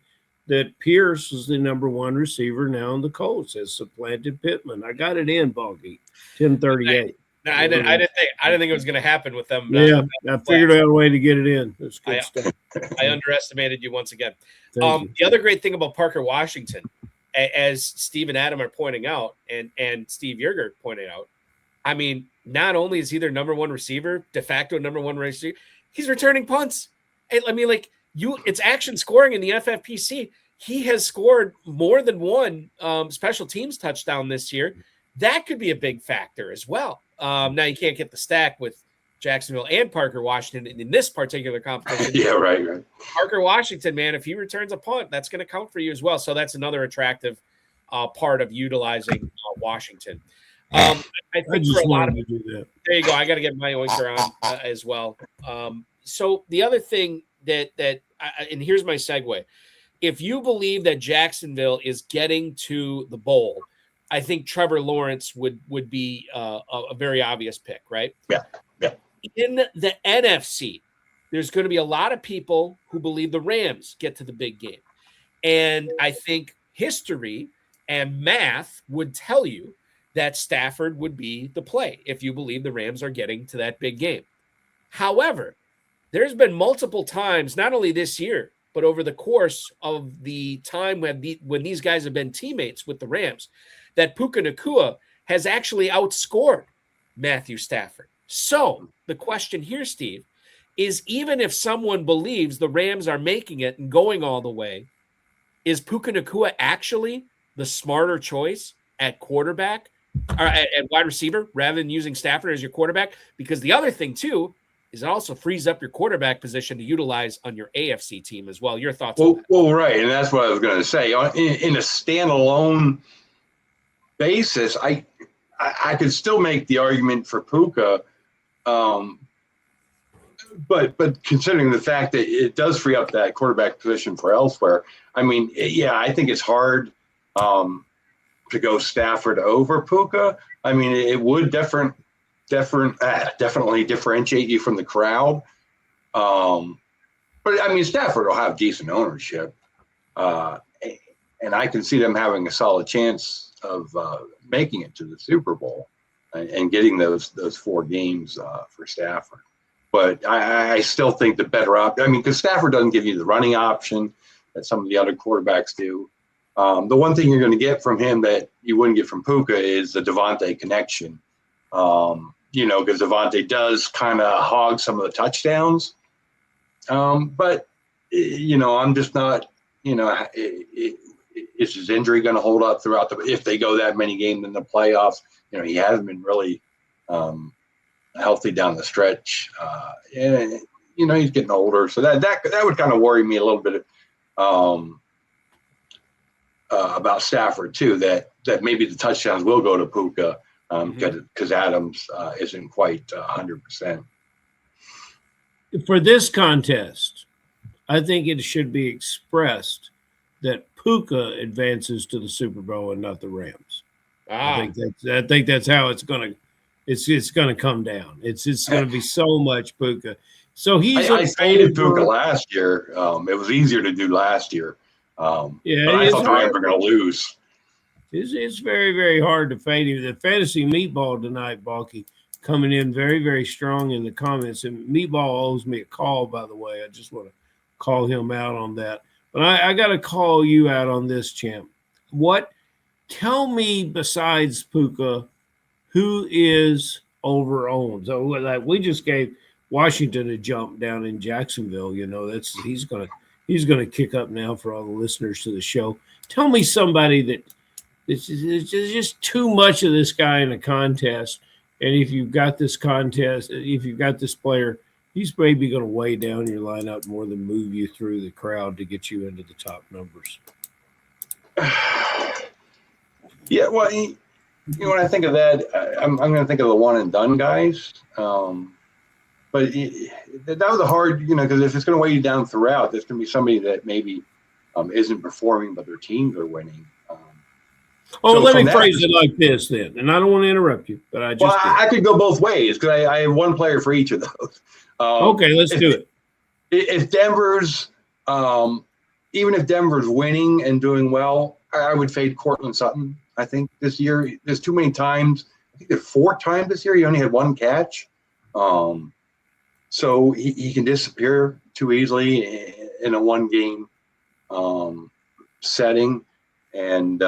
that Pierce was the number 1 receiver now in the Colts, has supplanted Pittman. I got it in, Bonky, 10:38. I didn't think it was going to happen with them. Yeah, I figured out a way to get it in. That's good stuff. I underestimated you once again. The other great thing about Parker Washington, as Steve and Adam are pointing out, and Steve Yerger pointed out, I mean, not only is he their number 1 receiver, de facto number 1 receiver, he's returning punts. And I mean, it's action scoring in the FFPC. He has scored more than 1 special teams touchdown this year. That could be a big factor as well. Now you can't get the stack with Jacksonville and Parker Washington in this particular competition. Yeah, right. Parker Washington, man, if he returns a punt, that's going to count for you as well. So that's another attractive part of utilizing Washington. I think for a lot of do that. There you go. I got to get my oinker on as well. So the other thing that and here's my segue. If you believe that Jacksonville is getting to the bowl, I think Trevor Lawrence would be a very obvious pick, right? Yeah. In the NFC, there's going to be a lot of people who believe the Rams get to the big game. And I think history and math would tell you that Stafford would be the play if you believe the Rams are getting to that big game. However, there's been multiple times, not only this year, but over the course of the time when these guys have been teammates with the Rams, that Puka Nacua has actually outscored Matthew Stafford. So the question here, Steve, is even if someone believes the Rams are making it and going all the way, is Puka Nacua actually the smarter choice at quarterback or at wide receiver rather than using Stafford as your quarterback? Because the other thing, too, is it also frees up your quarterback position to utilize on your AFC team as well. Your thoughts on that? Well, right, and that's what I was going to say. In a standalone basis, I could still make the argument for Puka, but considering the fact that it does free up that quarterback position for elsewhere, I mean, yeah, I think it's hard to go Stafford over Puka. I mean, it would definitely differentiate you from the crowd. But I mean, Stafford will have decent ownership, and I can see them having a solid chance of making it to the Super Bowl and getting those 4 games for Stafford. But I still think the better option. I mean, because Stafford doesn't give you the running option that some of the other quarterbacks do. The one thing you're going to get from him that you wouldn't get from Puka is the Devontae connection. Because Devontae does kind of hog some of the touchdowns. But I'm just not, is his injury going to hold up throughout if they go that many games in the playoffs? He hasn't been really healthy down the stretch. And he's getting older. So that would kind of worry me a little bit about Stafford too, that maybe the touchdowns will go to Puka because Adams isn't quite 100%. For this contest, I think it should be expressed that Puka advances to the Super Bowl and not the Rams. I think that's how it's going to come down. It's going to be so much Puka. So I faded Puka last year. It was easier to do last year. But I thought the Rams were going to lose. It's very, very hard to fade him. The fantasy meatball tonight, Balky, coming in very, very strong in the comments. And Meatball owes me a call, by the way. I just want to call him out on that. But I got to call you out on this, champ. Tell me, besides Puka, who is over-owned? So, like, we just gave Washington a jump down in Jacksonville. He's gonna kick up now for all the listeners to the show. Tell me somebody that it's just too much of this guy in a contest. And if you've got this contest, if you've got this player, he's maybe going to weigh down your lineup more than move you through the crowd to get you into the top numbers. Yeah, well, when I think of that, I'm going to think of the one and done guys. But that was a hard, because if it's going to weigh you down throughout, there's going to be somebody that maybe isn't performing, but their teams are winning. Let me phrase it like this then, and I don't want to interrupt you, but I could go both ways because I have one player for each of those. Okay, let's do it. If Denver's, even if Denver's winning and doing well, I would fade Cortland Sutton. I think this year there's too many times. I think there's 4 times this year he only had 1 catch, so he can disappear too easily in a 1-game setting, and.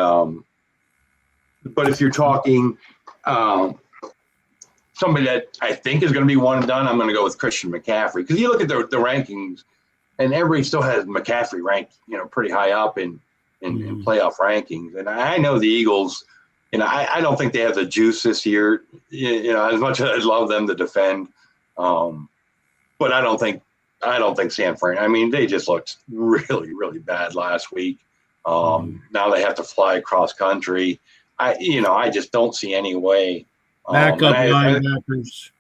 But if you're talking somebody that I think is going to be one and done, I'm going to go with Christian McCaffrey. Because you look at the rankings, and everybody still has McCaffrey ranked, pretty high up in playoff rankings. And I know the Eagles, I don't think they have the juice this year, as much as I'd love them to defend. But I don't think San Fran. I mean, they just looked really, really bad last week. Now they have to fly across country. I just don't see any way. Backup linebackers.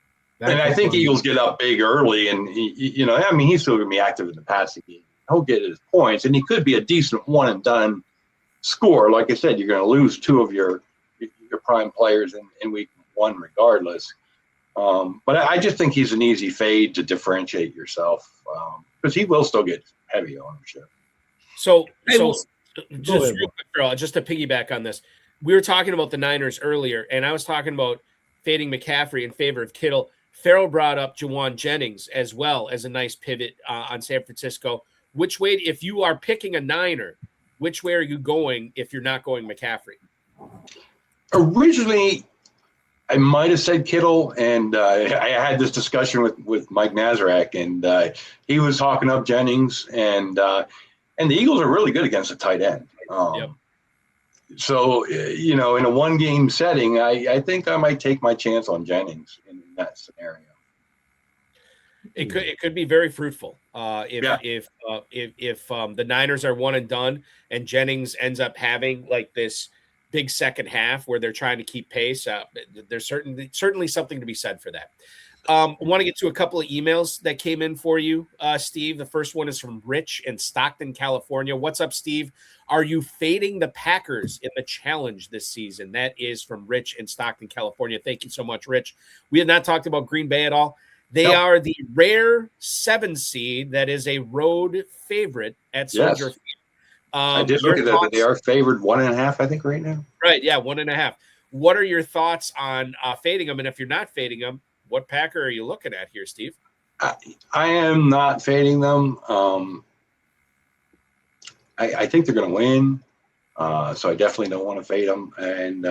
And I think Eagles get up big early, and he's still going to be active in the passing game. He'll get his points, and he could be a decent one and done score. Like I said, you're going to lose 2 of your prime players in week 1, regardless. But I just think he's an easy fade to differentiate yourself, because he will still get heavy ownership. So just real quick, Ferrell, just to piggyback on this. We were talking about the Niners earlier, and I was talking about fading McCaffrey in favor of Kittle. Ferrell brought up Jawan Jennings as well as a nice pivot on San Francisco. Which way, if you are picking a Niner, which way are you going if you're not going McCaffrey? Originally, I might have said Kittle, and I had this discussion with Mike Nazarek, and he was talking up Jennings, and the Eagles are really good against a tight end. Yep. So, in a one-game setting, I think I might take my chance on Jennings in that scenario. It could be very fruitful if the Niners are one and done, and Jennings ends up having like this big second half where they're trying to keep pace. There's certainly something to be said for that. I want to get to a couple of emails that came in for you, Steve. The first one is from Rich in Stockton, California. What's up, Steve? Are you fading the Packers in the challenge this season? That is from Rich in Stockton, California. Thank you so much, Rich. We have not talked about Green Bay at all. They are the rare 7 seed that is a road favorite at Soldier Field. I did look at that. They are favored 1.5, I think, right now. Right, yeah, 1.5. What are your thoughts on fading them? And if you're not fading them, what Packer are you looking at here, Steve? I am not fading them. I think they're going to win, so I definitely don't want to fade them. And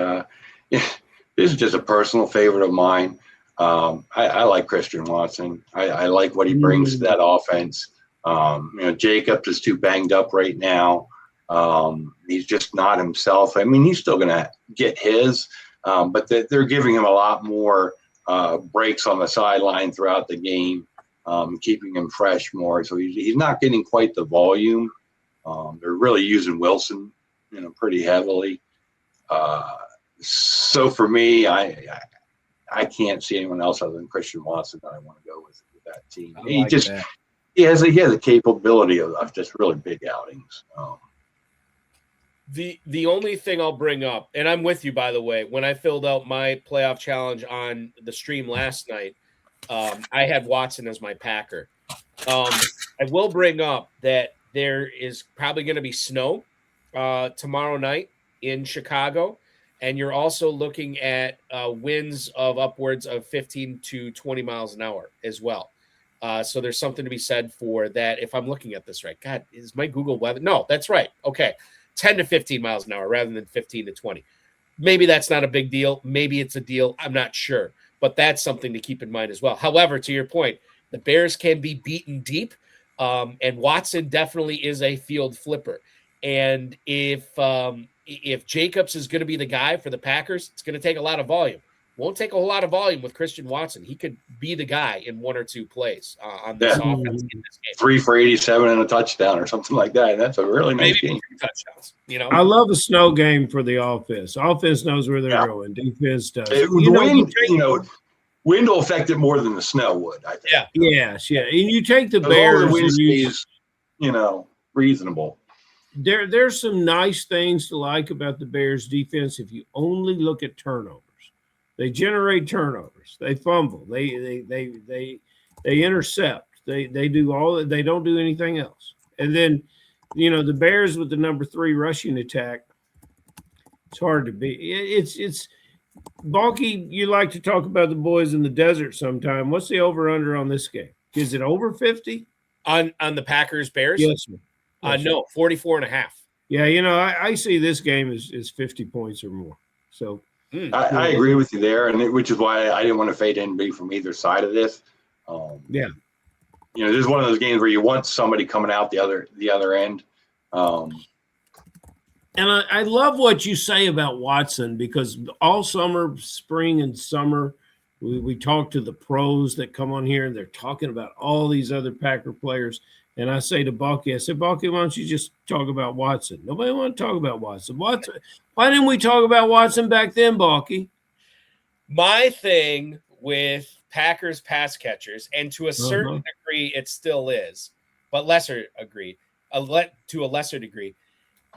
this is just a personal favorite of mine. I like Christian Watson. I like what he brings to that offense. Jacobs is too banged up right now. He's just not himself. I mean, he's still going to get his, but they're giving him a lot more breaks on the sideline throughout the game, keeping him fresh more. So he's not getting quite the volume. They're really using Wilson, pretty heavily. So for me, I can't see anyone else other than Christian Watson that I want to go with that team. He has a capability of just really big outings. The only thing I'll bring up, and I'm with you, by the way, when I filled out my playoff challenge on the stream last night, I had Watson as my Packer. I will bring up that there is probably going to be snow tomorrow night in Chicago, and you're also looking at winds of upwards of 15 to 20 miles an hour as well. So there's something to be said for that. If I'm looking at this right, God, is my Google weather? No, that's right. Okay. 10 to 15 miles an hour rather than 15 to 20. Maybe that's not a big deal. Maybe it's a deal. I'm not sure, but that's something to keep in mind as well. However, to your point, the Bears can be beaten deep, and Watson definitely is a field flipper. And if Jacobs is going to be the guy for the Packers, it's going to take a lot of volume. Won't take a whole lot of volume with Christian Watson. He could be the guy in 1 or 2 plays on this offense in this game. 3 for 87 and a touchdown or something like that. That's a really nice game. Touchdowns. I love a snow game for the offense. Offense knows where they're going. Defense does. Wind will affect it more than the snow would, I think. Yeah. Yes, yeah. And you take the Bears. The wind stays, reasonable. There's some nice things to like about the Bears defense if you only look at turnovers. They generate turnovers. They fumble. They intercept. They do all that. They don't do anything else. And then, the Bears with the number 3 rushing attack. It's hard to beat. It's Balky. You like to talk about the boys in the desert sometime. What's the over under on this game? Is it over 50 on the Packers Bears? Yes, sir. No, 44.5. Yeah, I see this game is 50 points or more. So. I agree with you there, and which is why I didn't want to fade NB from either side of this. This is one of those games where you want somebody coming out the other end. And I love what you say about Watson, because all summer, spring and summer, we talk to the pros that come on here, and they're talking about all these other Packer players. And I say to Balky, Balky, why don't you just talk about Watson? Nobody want to talk about Watson. Why didn't we talk about Watson back then, Balky? My thing with Packers pass catchers, and to a certain degree it still is, but to a lesser degree,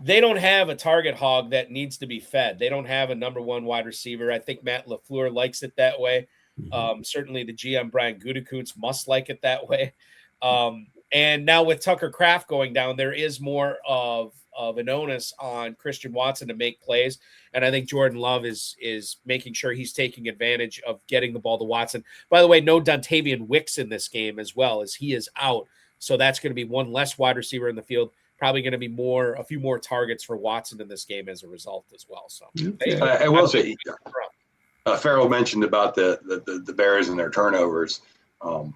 they don't have a target hog that needs to be fed. They don't have a number 1 wide receiver. I think Matt LaFleur likes it that way. Certainly the GM Brian Gutekunst must like it that way. And now with Tucker Kraft going down, there is more of an onus on Christian Watson to make plays. And I think Jordan Love is making sure he's taking advantage of getting the ball to Watson. By the way, no Dontavian Wicks in this game as well, as he is out. So that's going to be one less wide receiver in the field. Probably going to be a few more targets for Watson in this game as a result as well. So I will say, Ferrell mentioned about the Bears and their turnovers.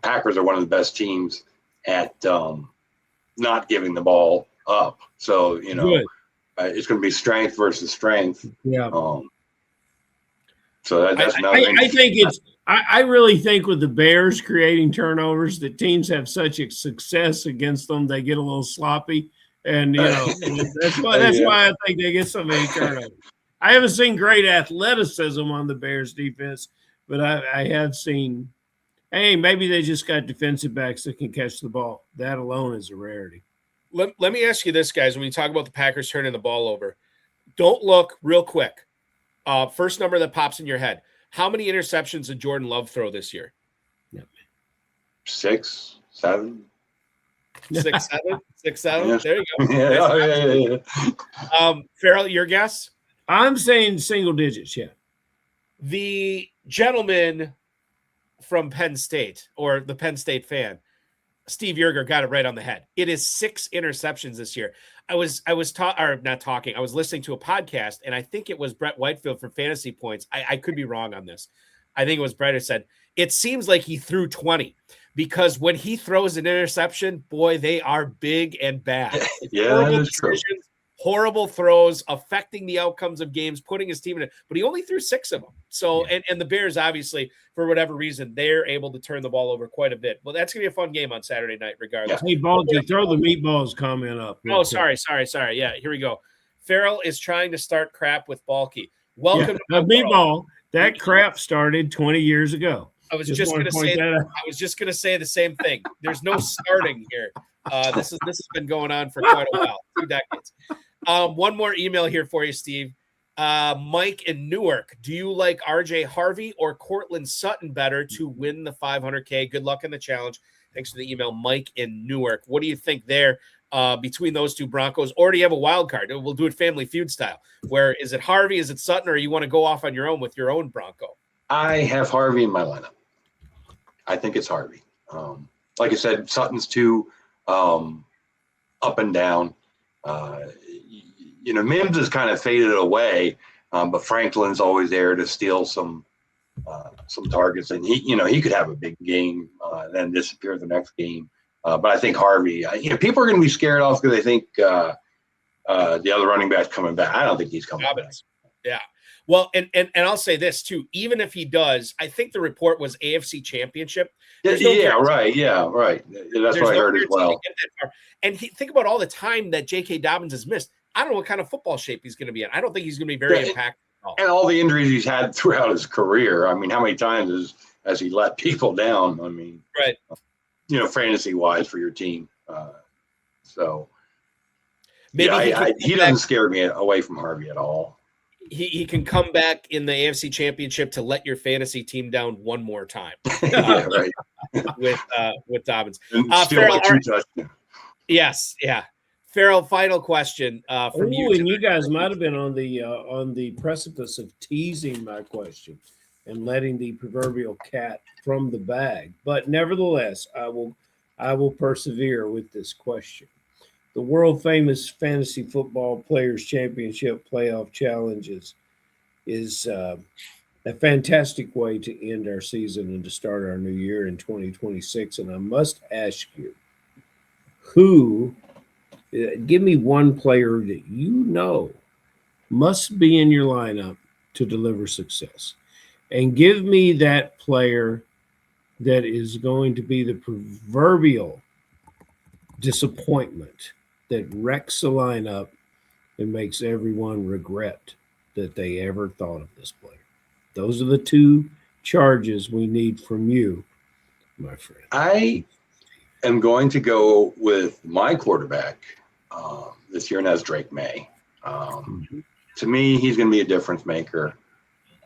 Packers are one of the best teams at not giving the ball up. So, it's going to be strength versus strength. Yeah. So that's another thing. I really think with the Bears creating turnovers, that teams have such a success against them, they get a little sloppy. And, that's why I think they get so many turnovers. I haven't seen great athleticism on the Bears defense, but I have seen, hey, maybe they just got defensive backs that can catch the ball. That alone is a rarity. Let me ask you this, guys. When you talk about the Packers turning the ball over, don't look real quick. First number that pops in your head. How many interceptions did Jordan Love throw this year? 6, 7. 6, 7? 6, 7? Yes. There you go. Ferrell, your guess? I'm saying single digits, yeah. The gentleman from Penn State, or the Penn State fan, Steve Yerger, got it right on the head. It is 6 interceptions this year. I was listening to a podcast, and I think it was Brett Whitefield from Fantasy Points. I could be wrong on this. I think it was Brett who said, it seems like he threw 20, because when he throws an interception, boy, they are big and bad. Yeah, that's true. Horrible throws, affecting the outcomes of games, putting his team in it. But he only threw 6 of them. So, and the Bears, obviously, for whatever reason, they're able to turn the ball over quite a bit. Well, that's going to be a fun game on Saturday night, regardless. Hey, Balky, throw the meatballs comment up. Oh, sorry. Yeah, here we go. Farrell is trying to start crap with Balky. Welcome to the meatball. That crap started 20 years ago. I was just going to say the same thing. There's no starting here. This has been going on for quite a while, 2 decades. One more email here for you, Steve. Mike in Newark. Do you like RJ Harvey or Cortland Sutton better to win the 500K? Good luck in the challenge. Thanks for the email, Mike in Newark. What do you think there between those two Broncos? Or do you have a wild card? We'll do it Family Feud style. Where is it Harvey? Is it Sutton? Or you want to go off on your own with your own Bronco? I have Harvey in my lineup. I think it's Harvey. Like I said, Sutton's too up and down. Mims has kind of faded away, but Franklin's always there to steal some targets, and he could have a big game, then disappear the next game. But I think Harvey, people are going to be scared off because they think the other running back's coming back. I don't think he's coming back. Yeah. Well, and I'll say this too. Even if he does, I think the report was AFC Championship. Right. Yeah, right. That's what I heard as well. And think about all the time that J.K. Dobbins has missed. I don't know what kind of football shape he's going to be in. I don't think he's going to be very impactful. And all the injuries he's had throughout his career. I mean, how many times has he let people down? I mean, right. Fantasy-wise for your team. So, maybe he doesn't scare me away from Harvey at all. He can come back in the AFC Championship to let your fantasy team down one more time. Right. with Dobbins. Ferrell, yes, yeah. Ferrell, final question from you. And you guys might have been on the precipice of teasing my question and letting the proverbial cat from the bag. But nevertheless, I will persevere with this question. The world famous Fantasy Football Players Championship Playoff Challenges is a fantastic way to end our season and to start our new year in 2026. And I must ask you, give me one player that must be in your lineup to deliver success. And give me that player that is going to be the proverbial disappointment that wrecks the lineup and makes everyone regret that they ever thought of this player. Those are the 2 charges we need from you, my friend. I am going to go with my quarterback this year, and that's Drake May. To me, he's going to be a difference maker.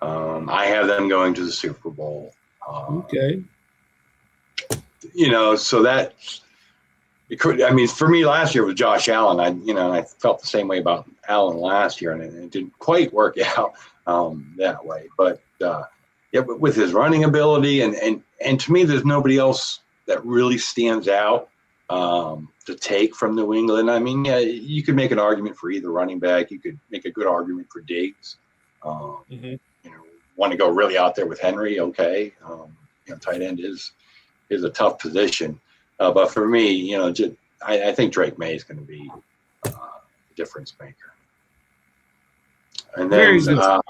I have them going to the Super Bowl. Okay. So it could. I mean, for me last year was Josh Allen. I felt the same way about Allen last year, and it didn't quite work out that way. But but with his running ability, and to me, there's nobody else that really stands out to take from New England. I mean, yeah, you could make an argument for either running back. You could make a good argument for Diggs. Want to go really out there with Henry? Okay, tight end is a tough position. But for me, I think Drake May is going to be a difference maker. And then I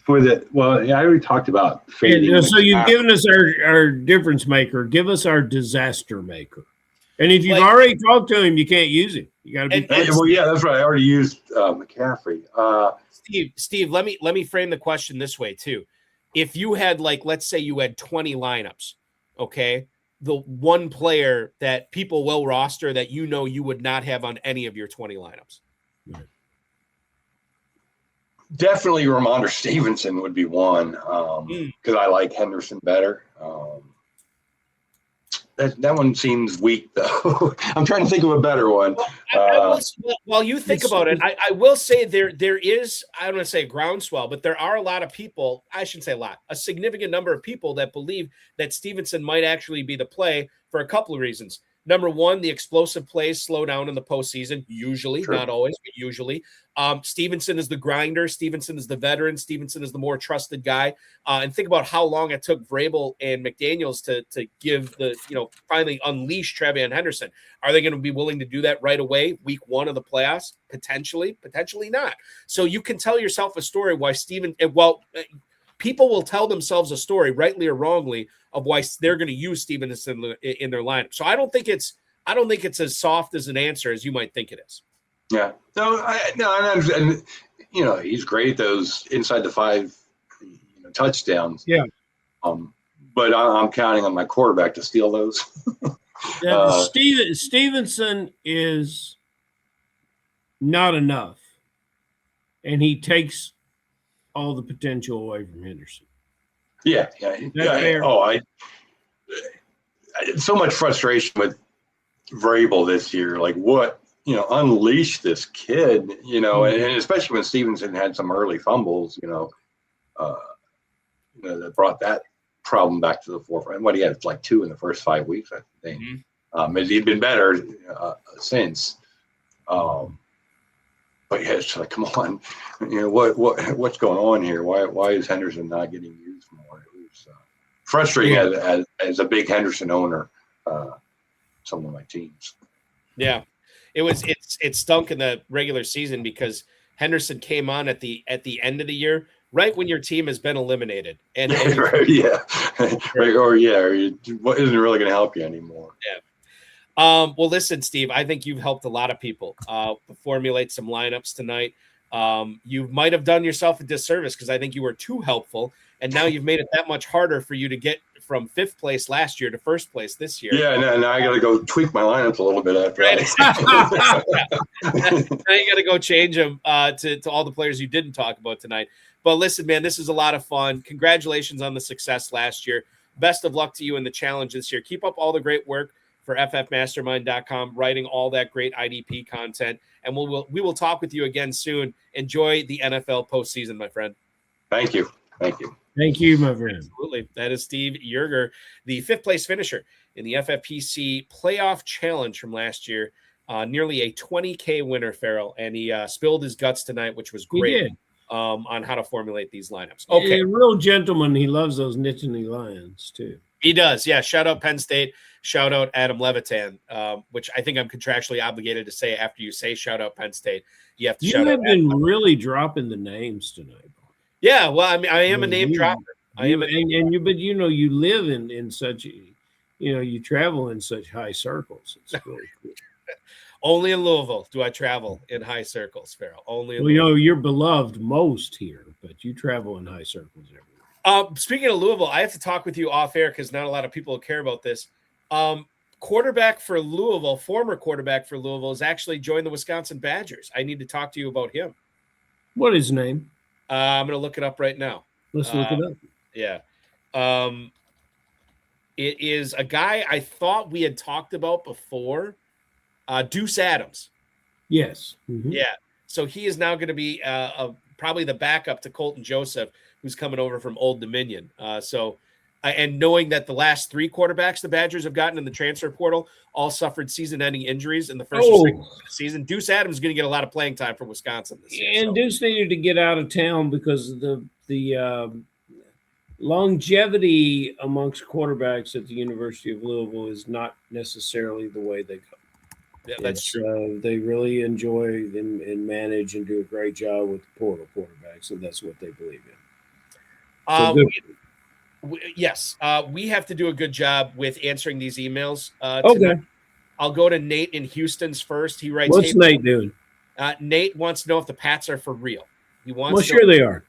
already talked about fading. So you've given us our difference maker. Give us our disaster maker. And if you've already talked to him, you can't use him. You got to be. Well, yeah, that's right. I already used McCaffrey. Steve, let me frame the question this way too. If you had, let's say you had 20 lineups, okay, the one player that people will roster that you would not have on any of your 20 lineups. Definitely Ramondre Stevenson would be one because I like Henderson better. That one seems weak, though. I'm trying to think of a better one. While you think about it, I will say there is, I don't want to say a groundswell, but there are a lot of people, I shouldn't say a lot, a significant number of people that believe that Stevenson might actually be the play for a couple of reasons. Number one, the explosive plays slow down in the postseason, usually, not always, but usually. Stevenson is the grinder. Stevenson is the veteran. Stevenson is the more trusted guy. And think about how long it took Vrabel and McDaniels to give finally unleash TreVeyon Henderson. Are they going to be willing to do that right away, week one of the playoffs? Potentially not. So you can tell yourself a story why people will tell themselves a story, rightly or wrongly, of why they're going to use Stevenson in their lineup. So I don't think it's as soft as an answer as you might think it is. Yeah. And he's great at those inside the 5 touchdowns. Yeah. But I'm counting on my quarterback to steal those. Stevenson is not enough, and he takes all the potential away from Henderson. Yeah. Oh, so much frustration with Vrabel this year. Like, what, unleash this kid, and especially when Stevenson had some early fumbles, that brought that problem back to the forefront. What he had 2 in the first 5 weeks, I think. He'd been better since. But yeah, it's come on, what's going on here? Why is Henderson not getting used more? It was frustrating as a big Henderson owner. Some of my teams. Yeah, it stunk in the regular season because Henderson came on at the end of the year, right when your team has been eliminated, and right, yeah, right, or isn't really going to help you anymore. Yeah. Well, listen, Steve, I think you've helped a lot of people formulate some lineups tonight. You might have done yourself a disservice because I think you were too helpful, and now you've made it that much harder for you to get from 5th place last year to 1st place this year. Yeah, now I got to go tweak my lineups a little bit after. Right. Now you got to go change them to all the players you didn't talk about tonight. But listen, man, this is a lot of fun. Congratulations on the success last year. Best of luck to you in the challenge this year. Keep up all the great work for ffmastermind.com, writing all that great IDP content. And we will talk with you again soon. Enjoy the NFL postseason, my friend. Thank you. Thank you, my friend. Absolutely. That is Steve Yerger, the 5th place finisher in the FFPC playoff challenge from last year. Nearly a $20K winner, Ferrell. And he spilled his guts tonight, which was great. He did. On how to formulate these lineups. Okay. A real gentleman. He loves those Nittany Lions, too. He does. Yeah. Shout out Penn State. Shout out Adam Levitan, which I think I'm contractually obligated to say after you say shout out Penn State. You have to shout out. You have been really dropping the names tonight. Yeah. Well, I mean, I am a name dropper. But you live in such, you travel in such high circles. It's really cool. Only in Louisville do I travel in high circles, Ferrell. Only in Louisville. You're beloved most here, but you travel in high circles everywhere. Speaking of Louisville, I have to talk with you off air because not a lot of people care about this. Quarterback for Louisville, former quarterback for Louisville, has actually joined the Wisconsin Badgers. I need to talk to you about him. What is his name? I'm going to look it up right now. Let's look it up. Yeah. It is a guy I thought we had talked about before, Deuce Adams. Yes. Mm-hmm. Yeah. So he is now going to be probably the backup to Colton Joseph, who's coming over from Old Dominion. And knowing that the last 3 quarterbacks the Badgers have gotten in the transfer portal all suffered season-ending injuries in the first or second season, Deuce Adams is going to get a lot of playing time for Wisconsin this year. And Deuce needed to get out of town because the longevity amongst quarterbacks at the University of Louisville is not necessarily the way they go. Yeah, that's true. They really enjoy and manage and do a great job with the portal quarterbacks, and that's what they believe in. Yes, we have to do a good job with answering these emails. Okay. Tonight. I'll go to Nate in Houston's first. He writes, "What's Nate doing?" Nate wants to know if the Pats are for real. He wants. Well, sure they are.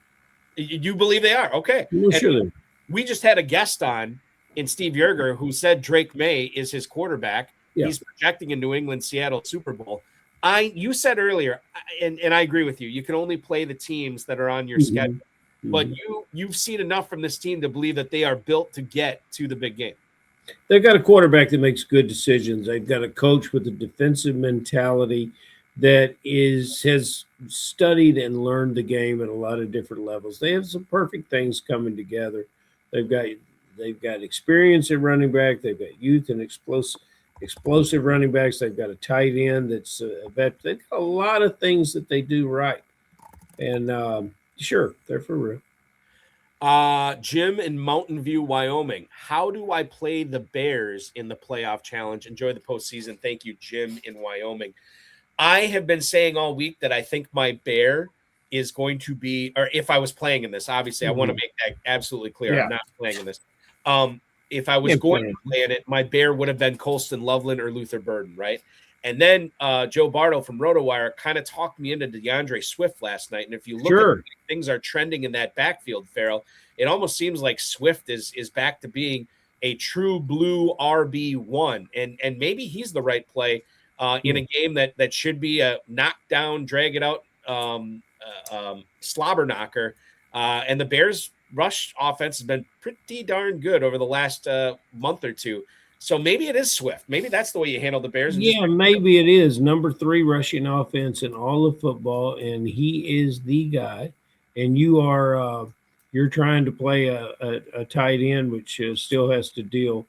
You believe they are? Okay. Well, sure they are. We just had a guest on in Steve Yerger who said Drake May is his quarterback. Yeah. He's projecting a New England Seattle Super Bowl. You said earlier, and I agree with you. You can only play the teams that are on your schedule. But you've seen enough from this team to believe that they are built to get to the big game. They've got a quarterback that makes good decisions. They've got a coach with a defensive mentality that has studied and learned the game at a lot of different levels. They have some perfect things coming together. They've got experience at running back. They've got youth and explosive running backs. They've got a tight end that's a vet. They've got a lot of things that they do right. And sure, they're for real. Jim in Mountain View, Wyoming. How do I play the Bears in the playoff challenge? Enjoy the postseason. Thank you, Jim in Wyoming. I have been saying all week that I think my Bear is going to be, or if I was playing in this, obviously I want to make that absolutely clear. Yeah. I'm not playing in this. If I was going to play in it, my Bear would have been Colston Loveland or Luther Burden, right? And then Joe Bardo from RotoWire kind of talked me into DeAndre Swift last night. And if you look at things are trending in that backfield, Ferrell, it almost seems like Swift is back to being a true blue RB1. And maybe he's the right play in a game that should be a knockdown, drag it out, slobber knocker. And the Bears' rush offense has been pretty darn good over the last month or two. So maybe it is Swift. Maybe that's the way you handle the Bears. Yeah, maybe it is. Number 3 rushing offense in all of football, and he is the guy. And you're trying to play a tight end, which still has to deal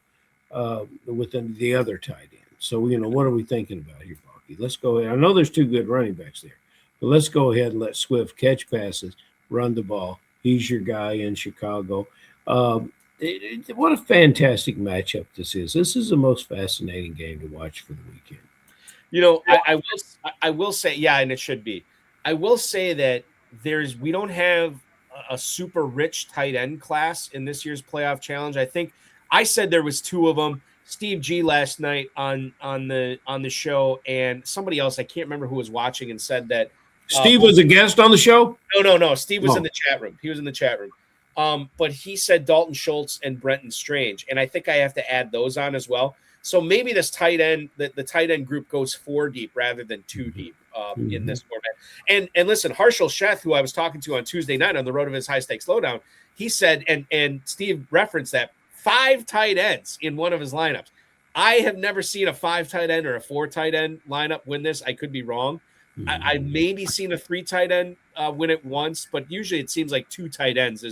with the other tight end. So, what are we thinking about here, Balky? Let's go ahead. I know there's 2 good running backs there, but let's go ahead and let Swift catch passes, run the ball. He's your guy in Chicago. What a fantastic matchup this is. This is the most fascinating game to watch for the weekend. I will say, yeah, and it should be. I will say that we don't have a super rich tight end class in this year's playoff challenge. I think I said there was 2 of them. Steve G last night on the show, and somebody else, I can't remember who was watching, and said that Steve was a guest on the show. No. Steve was in the chat room. He was in the chat room. But he said Dalton Schultz and Brenton Strange, and I think I have to add those on as well. So maybe this tight end, the tight end group goes 4 deep rather than 2 deep in this format. And listen, Harshal Sheth, who I was talking to on Tuesday night on the Road of His High Stakes Lowdown, he said, and Steve referenced that 5 tight ends in one of his lineups. I have never seen a 5 tight end or a 4 tight end lineup win this. I could be wrong. I maybe seen a 3 tight end win it once, but usually it seems like 2 tight ends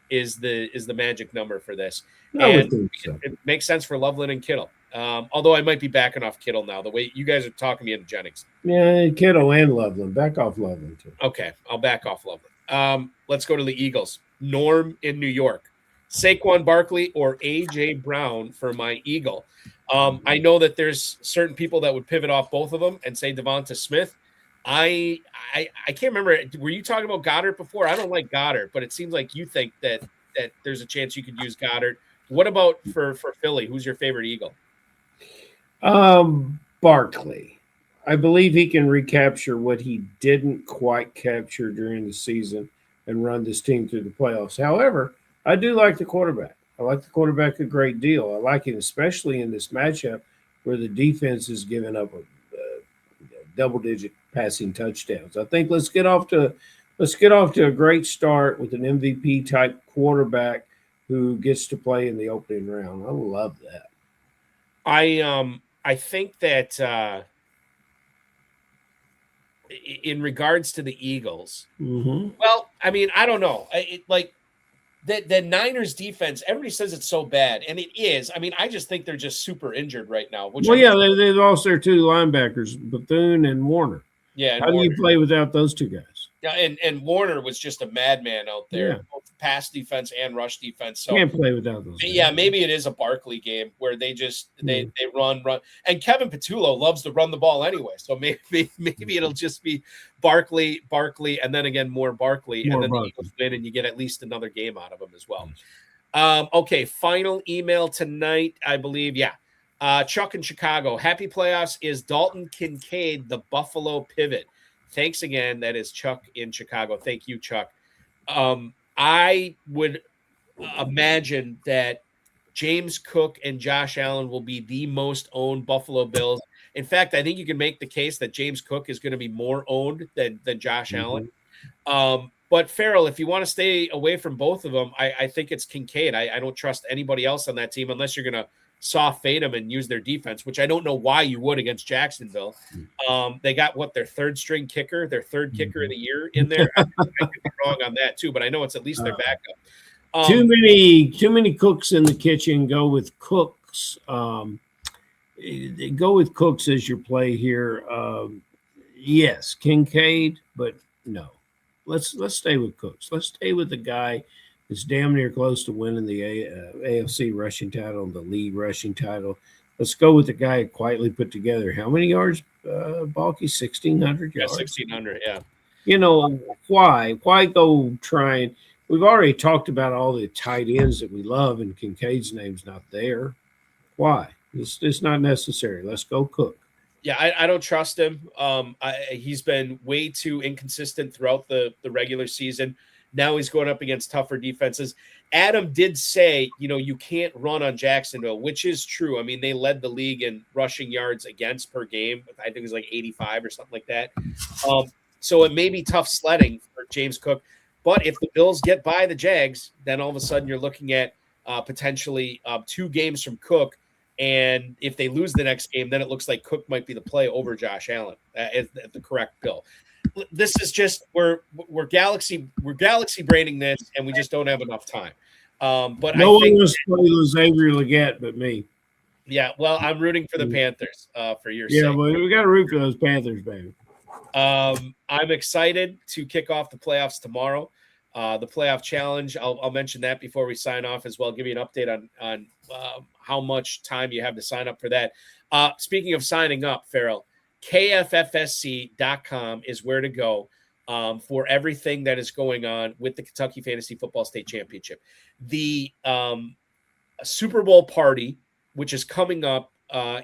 is the magic number for this. And it makes sense for Loveland and Kittle. Although I might be backing off Kittle now, the way you guys are talking me into Jennings. Yeah, Kittle and Loveland. Back off Loveland too. Okay, I'll back off Loveland. Let's go to the Eagles. Norm in New York. Saquon Barkley or A.J. Brown for my Eagle. I know that there's certain people that would pivot off both of them and say Devonta Smith. I can't remember. Were you talking about Goddard before? I don't like Goddard, but it seems like you think that there's a chance you could use Goddard. What about for Philly? Who's your favorite Eagle? Barkley. I believe he can recapture what he didn't quite capture during the season and run this team through the playoffs. However, I do like the quarterback. I like the quarterback a great deal. I like it, especially in this matchup where the defense is giving up a double-digit passing touchdowns. I think let's get off to a great start with an MVP type quarterback who gets to play in the opening round. I love that. I think that in regards to the Eagles, well, I mean, I don't know. Like the Niners defense, everybody says it's so bad, and it is. I mean, I just think they're just super injured right now. Well, they lost their two linebackers, Bethune and Warner. Yeah, how do you play without those two guys? Yeah, and Warner was just a madman out there, both pass defense and rush defense. So can't play without those. Yeah, maybe it is a Barkley game where they just they run, and Kevin Patullo loves to run the ball anyway. So maybe it'll just be Barkley, and then again more Barkley, and then the Eagles win, and you get at least another game out of them as well. Okay, final email tonight, I believe. Yeah, Chuck in Chicago. Happy playoffs. Is Dalton Kincaid the Buffalo pivot? Thanks again. That is Chuck in Chicago. Thank you, Chuck. I would imagine that James Cook and Josh Allen will be the most owned Buffalo Bills. In fact, I think you can make the case that James Cook is going to be more owned than Josh Allen. But Ferrell, if you want to stay away from both of them, I think it's Kincaid. I don't trust anybody else on that team unless you're going to soft fade them and use their defense, which I don't know why you would against Jacksonville. They got their third string kicker, their third kicker of the year in there. I could be wrong on that too, but I know it's at least their backup. Too many cooks in the kitchen. Go with Cooks. Go with Cooks as your play here. Yes, Kincaid, but no. Let's stay with Cooks. Let's stay with the guy that's damn near close to winning the AFC rushing title, the league rushing title. Let's go with the guy who quietly put together how many yards, Balky? 1,600 yards. Yeah, 1,600, yeah. You know, why go trying? We've already talked about all the tight ends that we love, and Kincaid's name's not there. Why? It's not necessary. Let's go Cook. Yeah, I don't trust him. He's been way too inconsistent throughout the regular season. Now he's going up against tougher defenses. Adam did say, you can't run on Jacksonville, which is true. I mean, they led the league in rushing yards against per game. I think it was like 85 or something like that. So it may be tough sledding for James Cook. But if the Bills get by the Jags, then all of a sudden you're looking at potentially 2 games from Cook. And if they lose the next game, then it looks like Cook might be the play over Josh Allen as the correct bill. This is just we're galaxy braining this, and we just don't have enough time. But no one wants to play Xavier Legette but me. Yeah, well, I'm rooting for the Panthers for your sake. Yeah, but we got to root for those Panthers, baby. I'm excited to kick off the playoffs tomorrow. The playoff challenge. I'll mention that before we sign off as well. Give you an update on how much time you have to sign up for that. Speaking of signing up, Ferrell, KFFSC.com is where to go for everything that is going on with the Kentucky Fantasy Football State Championship. The Super Bowl party, which is coming up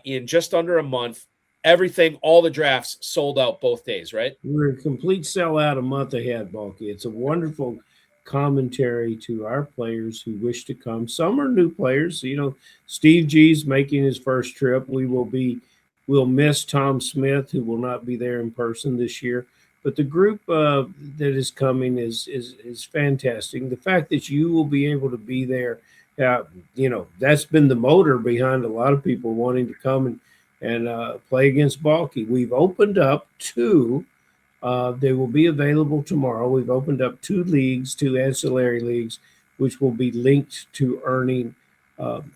in just under a month. Everything, all the drafts sold out both days, right? We're a complete sellout a month ahead, Balky. It's a wonderful commentary to our players who wish to come. Some are new players. Steve G's making his first trip. We'll miss Tom Smith, who will not be there in person this year. But the group that is coming is fantastic. The fact that you will be able to be there, that's been the motor behind a lot of people wanting to come and play against Balky. We've opened up 2. They will be available tomorrow. We've opened up 2 leagues, 2 ancillary leagues, which will be linked to earning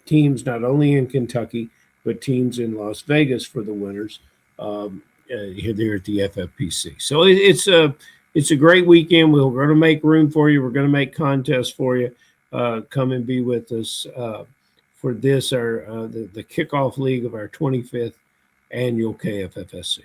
teams not only in Kentucky, but teams in Las Vegas for the winners here at the FFPC. So it's a great weekend. We're going to make room for you. We're going to make contests for you. Come and be with us for this, the kickoff league of our 25th annual KFFSC.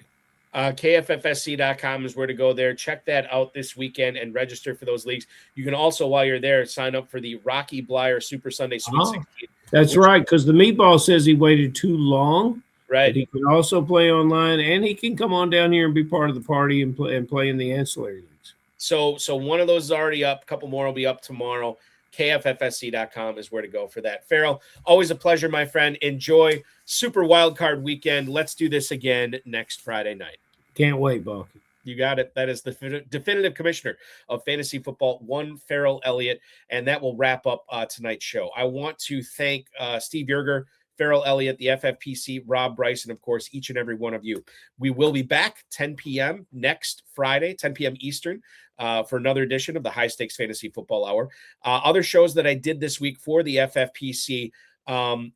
KFFSC.com is where to go there. Check that out this weekend and register for those leagues. You can also, while you're there, sign up for the Rocky Blyer Super Sunday Sweet 16. That's right, because the meatball says he waited too long. Right. He can also play online, and he can come on down here and be part of the party and play in the ancillary leagues. So one of those is already up. A couple more will be up tomorrow. KFFSC.com is where to go for that. Ferrell, always a pleasure, my friend. Enjoy Super Wildcard Weekend. Let's do this again next Friday night. Can't wait, Balky. You got it. That is the definitive commissioner of fantasy football, one Ferrell Elliott, and that will wrap up tonight's show. I want to thank Steve Yerger, Ferrell Elliott, the FFPC, Rob Bryce, and of course, each and every one of you. We will be back 10 p.m. next Friday, 10 p.m. Eastern, for another edition of the High Stakes Fantasy Football Hour. Other shows that I did this week for the FFPC,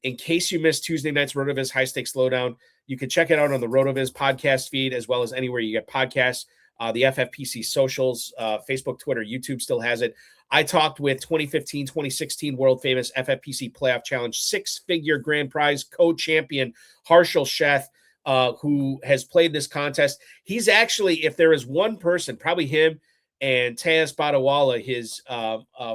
in case you missed Tuesday night's RotoViz High Stakes Lowdown, you can check it out on the RotoViz podcast feed, as well as anywhere you get podcasts. The FFPC socials, Facebook, Twitter, YouTube still has it. I talked with 2015, 2016 world famous FFPC Playoff Challenge 6-figure grand prize co-champion Harshal Sheth, who has played this contest. He's actually, if there is one person, probably him and Tejas Badawala, his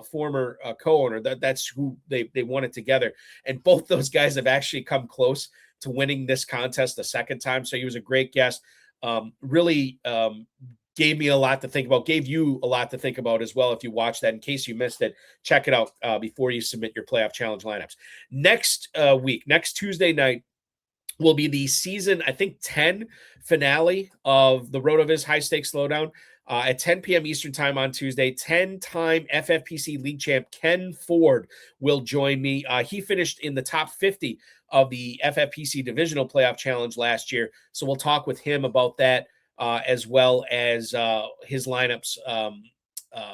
former co-owner, that's who they won it together. And both those guys have actually come close to winning this contest the second time. So he was a great guest. Really gave me a lot to think about, gave you a lot to think about as well. If you watch that, in case you missed it, check it out before you submit your playoff challenge lineups. Next week, next Tuesday night, will be the season, I think, 10 finale of the RotoViz High Stakes Lowdown at 10 p.m. Eastern time on Tuesday. 10-time FFPC league champ Ken Ford will join me. He finished in the top 50 of the FFPC Divisional Playoff Challenge last year, so we'll talk with him about that, as well as his lineups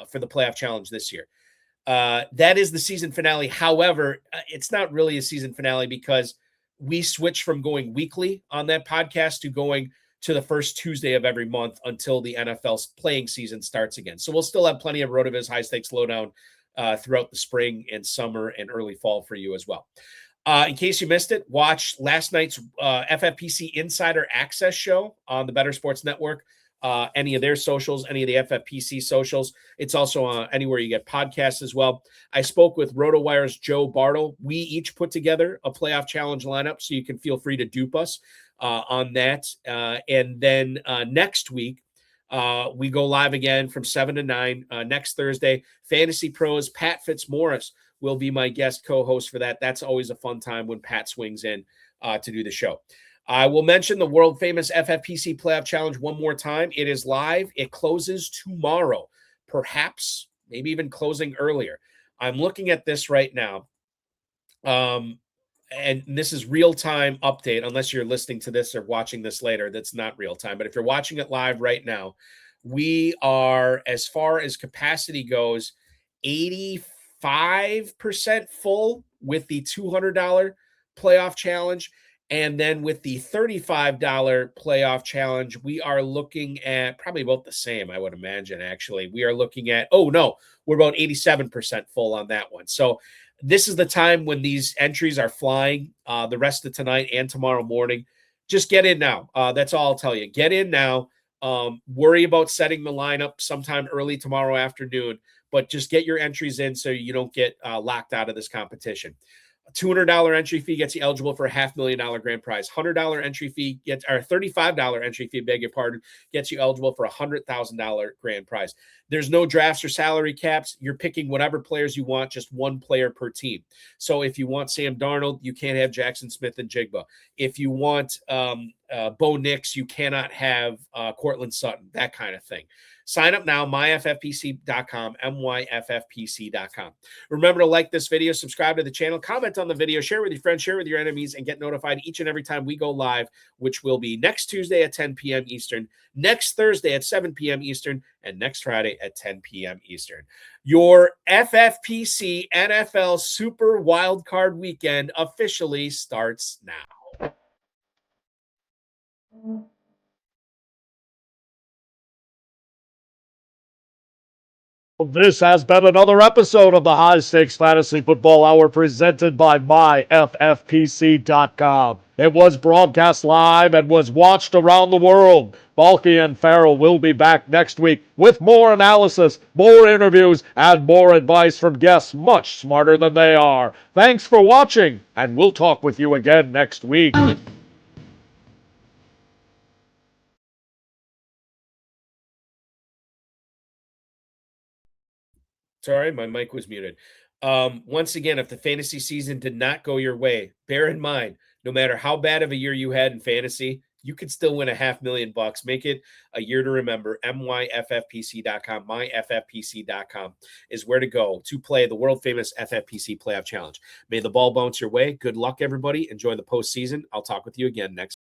for the playoff challenge this year. That is the season finale. However, it's not really a season finale because we switch from going weekly on that podcast to going to the first Tuesday of every month until the NFL's playing season starts again. So we'll still have plenty of RotoViz High Stakes Lowdown throughout the spring and summer and early fall for you as well. In case you missed it, watch last night's FFPC Insider Access show on the Better Sports Network. Any of their socials, any of the FFPC socials. It's also anywhere you get podcasts as well. I spoke with RotoWire's Joe Bartle. We each put together a playoff challenge lineup, so you can feel free to dupe us on that. And then next week, we go live again from 7 to 9 next Thursday. Fantasy Pros Pat Fitzmaurice will be my guest co-host for that. That's always a fun time when Pat swings in to do the show. I will mention the world famous FFPC Playoff Challenge one more time. It is live. It closes tomorrow, perhaps maybe even closing earlier. I'm looking at this right now. And this is real-time update, unless you're listening to this or watching this later. That's not real-time. But if you're watching it live right now, we are, as far as capacity goes, 85% full with the $200 playoff challenge. And then with the $35 playoff challenge, we are looking at probably about the same, I would imagine, actually. We are looking at, we're about 87% full on that one. So this is the time when these entries are flying the rest of tonight and tomorrow morning. Just get in now. That's all I'll tell you. Get in now. Worry about setting the lineup sometime early tomorrow afternoon, but just get your entries in so you don't get locked out of this competition. A $200 entry fee gets you eligible for a $500,000 grand prize. $100 entry fee $35 entry fee, beg your pardon, gets you eligible for a $100,000 grand prize. There's no drafts or salary caps. You're picking whatever players you want, just one player per team. So if you want Sam Darnold, you can't have Jackson Smith and Jigba. If you want Bo Nix, you cannot have Cortland Sutton, that kind of thing. Sign up now, myffpc.com, myffpc.com. Remember to like this video, subscribe to the channel, comment on the video, share with your friends, share with your enemies, and get notified each and every time we go live, which will be next Tuesday at 10 p.m. Eastern, next Thursday at 7 p.m. Eastern, and next Friday at 10 p.m. Eastern. Your FFPC NFL Super Wildcard Weekend officially starts now. This has been another episode of the High Stakes Fantasy Football Hour presented by myffpc.com. It was broadcast live and was watched around the world. Balky and Ferrell will be back next week with more analysis, more interviews, and more advice from guests much smarter than they are. Thanks for watching, and we'll talk with you again next week. Sorry, my mic was muted. Once again, if the fantasy season did not go your way, bear in mind, no matter how bad of a year you had in fantasy, you could still win $500,000. Make it a year to remember. myffpc.com, myffpc.com is where to go to play the world famous FFPC Playoff Challenge. May the ball bounce your way. Good luck, everybody. Enjoy the postseason. I'll talk with you again next